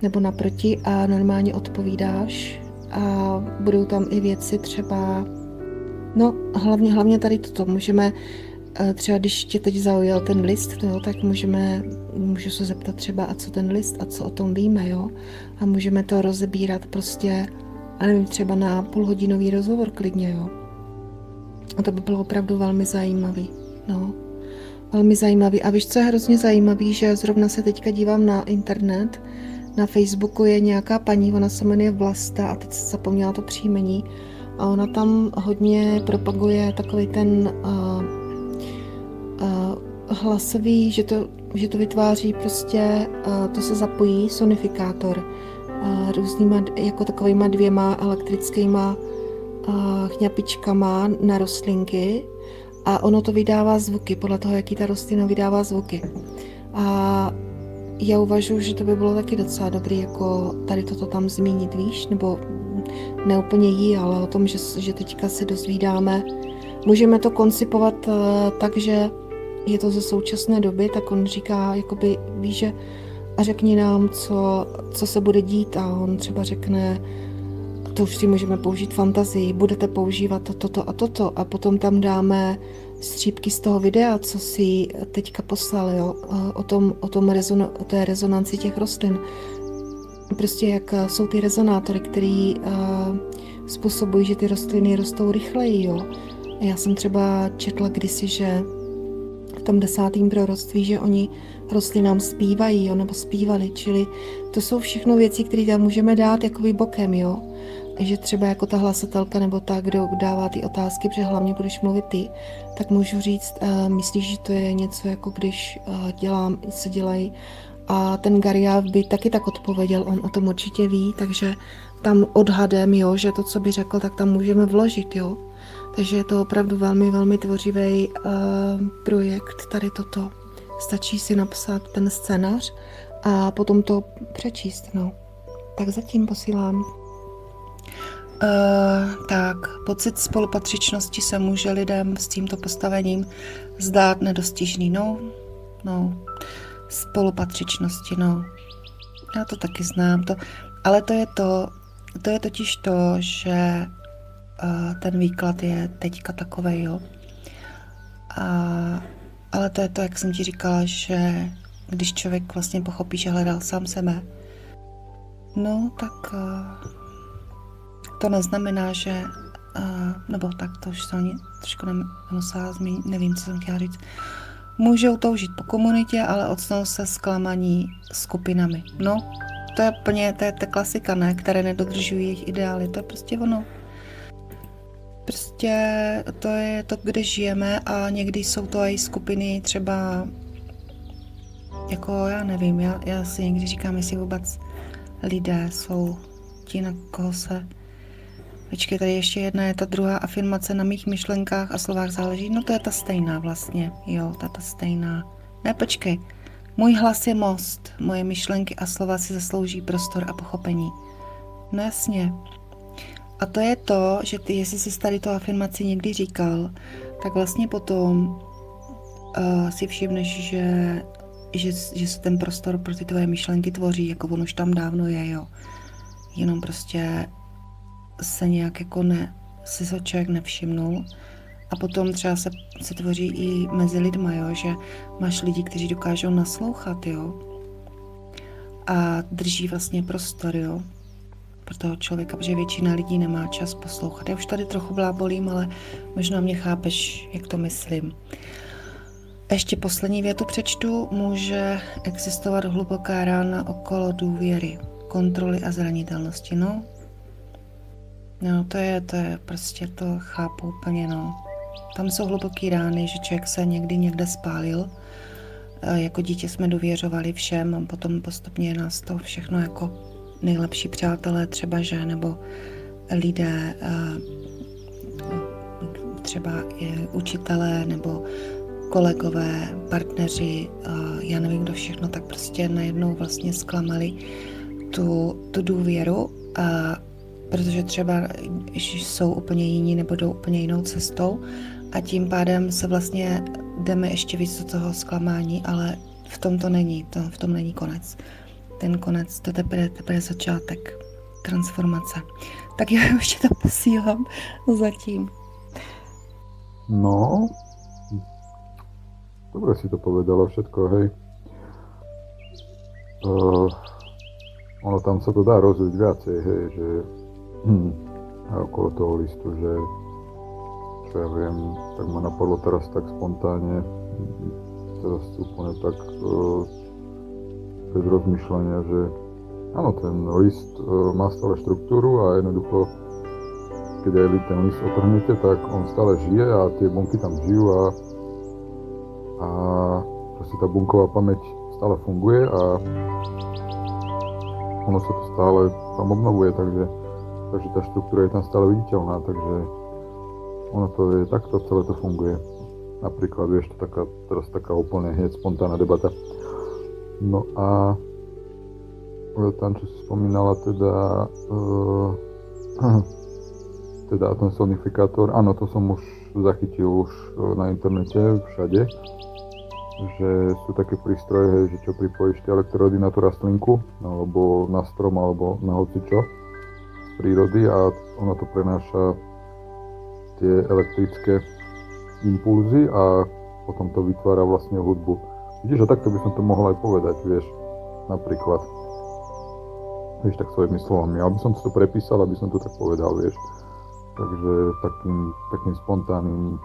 nebo naproti a normálně odpovídáš a budou tam i věci třeba, no hlavně tady toto, můžeme třeba když tě teď zaujal ten list, jo, tak můžu se zeptat třeba a co ten list a co o tom víme, jo, a můžeme to rozebírat prostě a nevím, třeba na půlhodinový rozhovor klidně, jo. A to by bylo opravdu velmi zajímavý, no. Velmi zajímavý. A víš, co je hrozně zajímavý, že zrovna se teďka dívám na internet, na Facebooku je nějaká paní, ona se jmenuje Vlasta a teď se zapomněla to příjmení a ona tam hodně propaguje takový ten hlasový, že to vytváří prostě, to se zapojí sonifikátor různýma, jako takovýma 2 elektrickýma chňapičkama na rostlinky a ono to vydává zvuky, podle toho, jaký ta rostlina vydává zvuky. A já uvažuji, že to by bylo taky docela dobrý, jako tady toto tam zmínit, víš, nebo ne úplně jí, ale o tom, že teďka se dozvídáme. Můžeme to koncipovat tak, že je to ze současné doby, tak on říká, jakoby, víš, že a řekni nám, co se bude dít a on třeba řekne, to už si můžeme použít fantazii, budete používat toto a toto a potom tam dáme střípky z toho videa, co si teďka poslal, jo, o té rezonanci těch rostlin. Prostě jak jsou ty rezonátory, které způsobují, že ty rostliny rostou rychleji, jo. Já jsem třeba četla kdysi, že v tom 10. proroctví, že oni rostlinám zpívají, jo, nebo zpívali, čili to jsou všechno věci, které tam můžeme dát jakoby bokem, jo. Že třeba jako ta hlasatelka nebo ta, kdo dává ty otázky, protože hlavně budeš mluvit ty, tak můžu říct, myslíš, že to je něco jako když se dělají a ten Gariáv by taky tak odpověděl, on o tom určitě ví, takže tam odhadem, jo, že to, co by řekl, tak tam můžeme vložit, jo. Takže je to opravdu velmi, velmi tvořivý projekt, tady toto. Stačí si napsat ten scénář a potom to přečíst, no. Tak zatím posílám. Tak, pocit spolupatřičnosti se může lidem s tímto postavením zdát nedostižný. No, spolupatřičnosti, no. Já to taky znám, ale to je totiž to, že ten výklad je teďka takovej, jo. Ale to je to, jak jsem ti říkala, že když člověk vlastně pochopí, že hledal sám sebe, no, tak to neznamená, že, nebo tak, to už se ani trošku nemusela zmínit, nevím, co jsem chtěla říct. Můžou toužit po komunitě, ale ocnou se zklamaní skupinami. No, to je plně, to je ta klasika, ne, které nedodržují jejich ideály, to je prostě ono. Prostě to je to, kde žijeme a někdy jsou to i skupiny třeba, jako já nevím, já si někdy říkám, jestli vůbec lidé jsou ti, na koho se... Počkej, tady ještě jedna je ta druhá afirmace, na mých myšlenkách a slovách záleží. No to je ta stejná vlastně, jo, ta stejná. Ne, počkej, můj hlas je most, moje myšlenky a slova si zaslouží prostor a pochopení. No jasně. A to je to, že ty, jestli jsi tady tu afirmaci někdy říkal, tak vlastně potom si všimneš, že se ten prostor pro ty tvoje myšlenky tvoří, jako on už tam dávno je, jo. Jenom prostě se nějak jako si se člověk nevšimnul. A potom třeba se tvoří i mezi lidma, jo, že máš lidi, kteří dokážou naslouchat, jo. A drží vlastně prostor, jo, pro toho člověka, protože většina lidí nemá čas poslouchat. Já už tady trochu blábolím, ale možná mě chápeš, jak to myslím. A ještě poslední větu přečtu. Může existovat hluboká rána okolo důvěry, kontroly a zranitelnosti, no. No, to je prostě, to chápu úplně, no. Tam jsou hluboké rány, že člověk se někdy někde spálil. Jako dítě jsme důvěřovali všem a potom postupně nás to všechno jako nejlepší přátelé třeba, že, nebo lidé, třeba učitelé, nebo kolegové, partneři, já nevím kdo všechno, tak prostě najednou vlastně zklamali tu důvěru, protože třeba jsou úplně jiní nebo jdou úplně jinou cestou a tím pádem se vlastně jdeme ještě víc do toho zklamání, ale v tom to není, v tom není konec. Ten konec, to teprve začátek transformace. Tak já ještě to posílám zatím. No, dobre si to povedala všetko, hej. Ono tam sa to dá rozviť viacej, hej, že A okolo toho listu, že čo ja viem, tak ma napadlo teraz tak spontánne, teraz úplne tak bez rozmýšľania, že áno, ten list má stále štruktúru a jednoducho, keď aj ten list otrhnete, tak on stále žije a tie bunky tam žijú a proste tá bunková pamäť stále funguje a ono sa to stále tam obnovuje, takže tá štruktúra je tam stále viditeľná, takže ono to je takto, celé to funguje. Napríklad, vieš, to teraz taká úplne hneď spontánna debata. No a tam, čo si spomínala, teda ten sonifikátor, áno, to som už zachytil už na internete všade, že sú také prístroje, hej, že čo pripojíš tie elektrody na tú rastlinku, alebo na strom, alebo na hocičo z prírody a ono to prenáša tie elektrické impulzy a potom to vytvára vlastne hudbu. Vidíš, a takto by som to mohol aj povedať, vieš, napríklad. Vieš, tak svojimi slovami. Aby som to prepísal, aby som to tak povedal, vieš. Takže takým spontánnym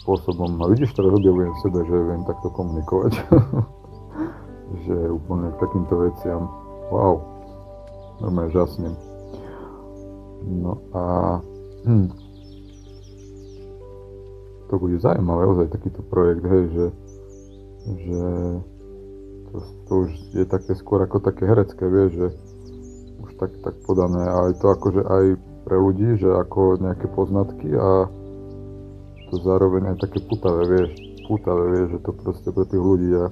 spôsobom. A vidíš, teraz objavujem v sebe, že viem takto komunikovať. Že úplne k takýmto veciam. Wow. Normálne žasnem. No a to bude zaujímavé, ozaj takýto projekt, hej, že to už je také skôr ako také herecké, vieš, že už tak podané a je to akože aj pre ľudí, že ako nejaké poznatky a to zároveň aj také pútavé, vieš, že to proste pre tých ľudí a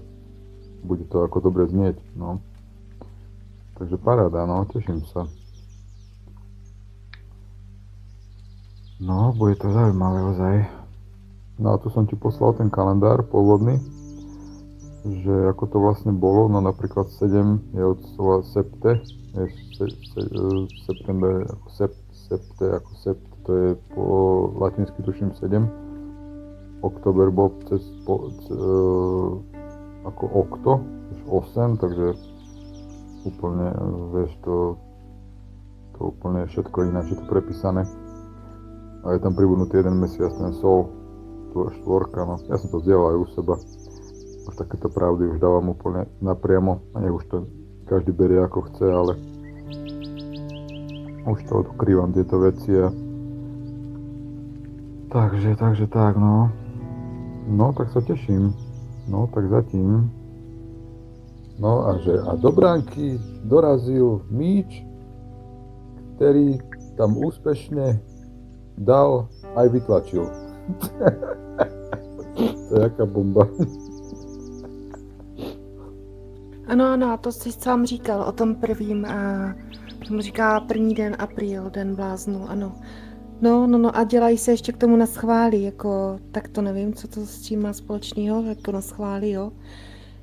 bude to ako dobre znieť, no. Takže paráda, no, teším sa. No, bude to zaujímavé ozaj. No a tu som ti poslal ten kalendár pôvodný, že ako to vlastne bolo, no napríklad 7 je od slova septe, september, septe, ako sept, to je po latinsky tuším 7, október bol ako okto, 8, takže úplne, vieš, to úplne všetko ináč je to prepísané. A je tam pribudnutý jeden mesiac, ten sol, tu až štvorka, no. Ja som to zdieľal aj u seba. Už takéto pravdy už dávam úplne napriamo. A nech už to každý berie ako chce, ale už to odkrývam tieto veci a takže tak, no. No, tak sa teším. No, tak zatím. No a do bránky dorazil míč, ktorý tam úspešne dal aj vytlačil. To je jaká bomba. Ano, a to jsi sám říkal o tom prvním, tomu říká první den apríl, den bláznu, ano. No a dělají se ještě k tomu naschválí, jako, tak to nevím, co to s tím má společného, jako naschválí, jo.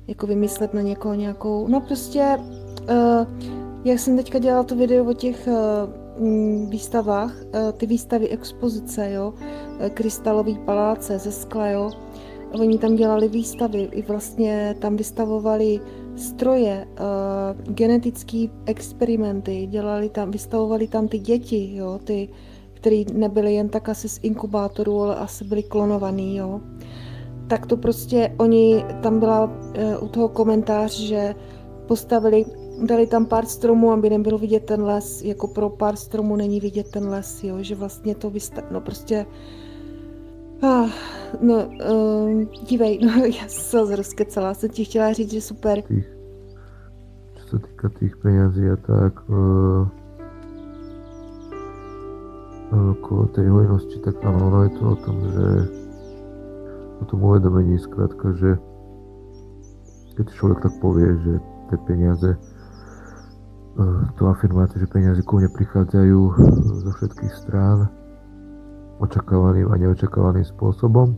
Jako vymyslet na někoho nějakou, no prostě, jak jsem teďka dělala to video o těch výstavách, ty výstavy expozice, jo, krystalový paláce ze skla, jo. Oni tam dělali výstavy, i vlastně tam vystavovali stroje, genetické experimenty, vystavovali tam ty děti, jo, ty, které nebyly jen tak asi z inkubátorů, ale asi byly klonovaný, jo. Tak to prostě oni, tam byla u toho komentář, že dali tam pár stromů, aby nebyl vidět ten les, jako pro pár stromů není vidět ten les, jo, že vlastně to no prostě, dívej, no já jsem se rozkecala, jsem ti chtěla říct, že super. Čo sa týka tých peňazí a tak, okolo tej hojnosti, tak áno, je to o tom, že o tom uvedomení skrátka, že keď človek tak povie, že tie peniaze, tú afirmáciu, že peniaze ku mne prichádzajú zo všetkých strán očakávaným a neočakávaným spôsobom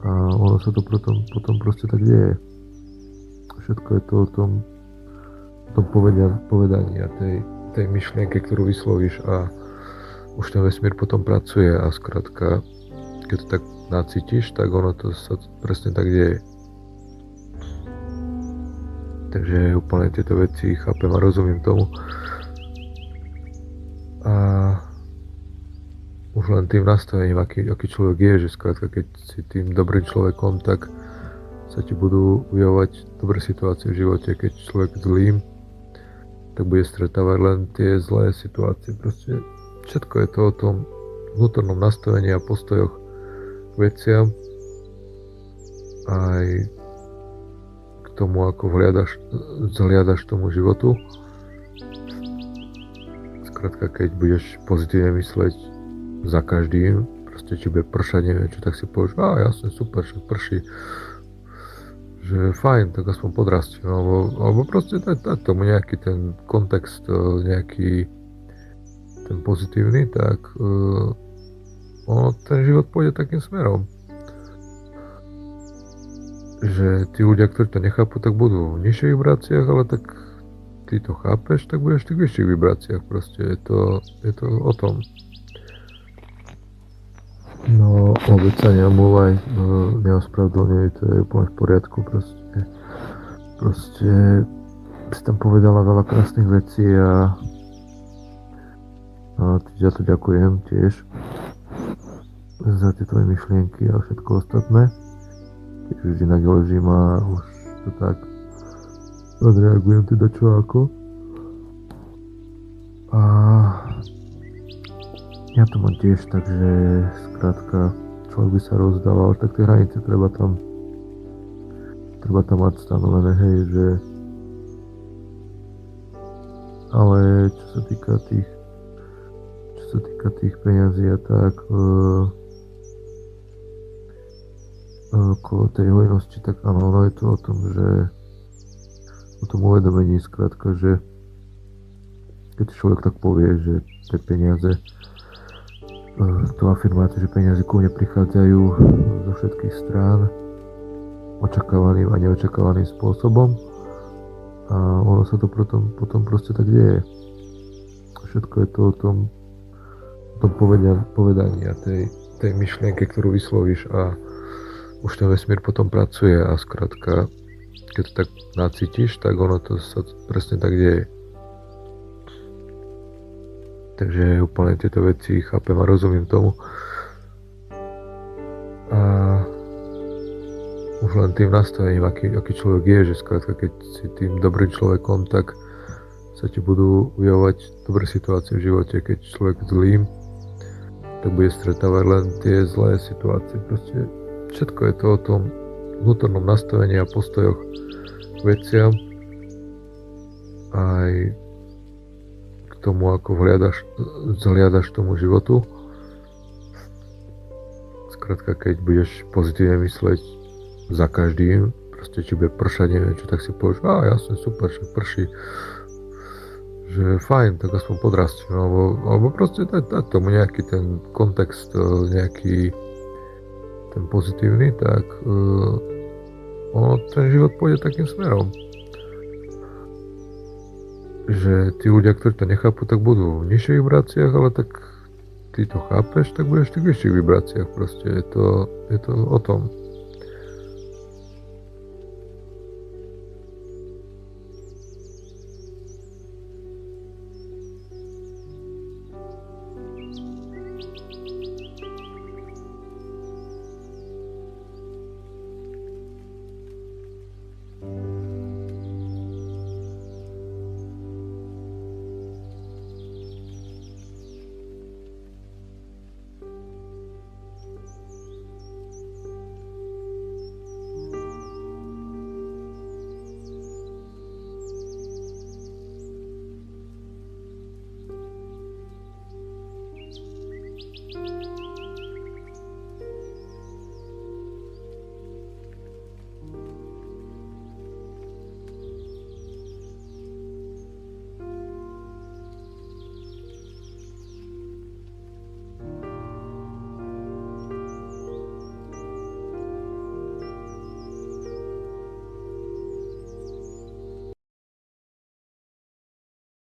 a ono sa to potom proste tak deje. Všetko je to o tom povedaní a tej myšlienke, ktorú vyslovíš a už ten vesmír potom pracuje a skrátka, keď to tak nacítiš, tak ono to sa presne tak deje. Takže úplne tieto veci chápem a rozumiem tomu. už len tým nastavením, aký človek je, že skrátka, keď si tým dobrým človekom, tak sa ti budú ujavovať dobré situácie v živote. Keď človek zlým, tak bude stretávať len tie zlé situácie. Proste všetko je to o tom vnútornom nastavení a postojoch k veciam, aj k tomu, ako zhliadaš tomu životu. Skrátka, keď budeš pozitívne mysleť za každým, proste či bude pršať, neviem čo, tak si povieš, jasne, super, však prší, že fajn, tak aspoň podrastiem, alebo proste dať tomu nejaký ten kontext, nejaký ten pozitívny, tak ten život pôjde takým smerom. Že tí ľudia, ktorí to nechápu, tak budú v nižších vibráciách, ale tak ty to chápeš, tak budeš v tých vyšších vibráciách, proste je to o tom. No, vôbec sa neomúvaj, neospravedlňuj, to je úplne v poriadku, proste si tam povedala veľa krásnych vecí a za to ďakujem tiež za tie tvoje myšlienky a všetko ostatné. Keď už inak ležím a už to tak odreagujem teda čo ako. A ja to mám tiež, takže skrátka človek by sa rozdával, tak tie hranice treba tam mať stanovené, hej, že ale čo sa týka tých peňazí a tak okolo tej hojnosti, tak áno, je to o tom, že o tom uvedomení skrátka, že keď človek tak povie, že tie peniaze tú afirmáciu, že peniaze ku mne prichádzajú zo všetkých strán očakávaným a neočakávaným spôsobom a ono sa to potom proste tak deje. Všetko je to o tom povedaní a tej myšlienke, ktorú vyslovíš a už ten vesmír potom pracuje a skrátka, keď to tak nacítiš, tak ono to sa presne tak deje. Takže úplne tieto veci chápem a rozumiem tomu. A už len tým nastavením, aký človek je, že skrátka, keď si tým dobrým človekom, tak sa ti budú ujavovať dobré situácie v živote. Keď človek zlým, tak bude stretávať len tie zlé situácie. Proste všetko je to o tom vnútornom nastavení a postojoch k veciam, aj tomu, ako zhliadaš tomu životu. Skrátka, keď budeš pozitívne mysleť za každým, proste či bude pršať, neviem čo, tak si povieš, jasne, super, však prší, že fajn, tak aspoň podrastiem, alebo proste dať tomu nejaký ten kontext, nejaký ten pozitívny, tak ten život pôjde takým smerom. Že tí ľudia, ktorí to nechápu, tak budú v nižších vibráciách, ale tak ty to chápeš, tak budeš v tých vyšších vibráciách, proste je to o tom.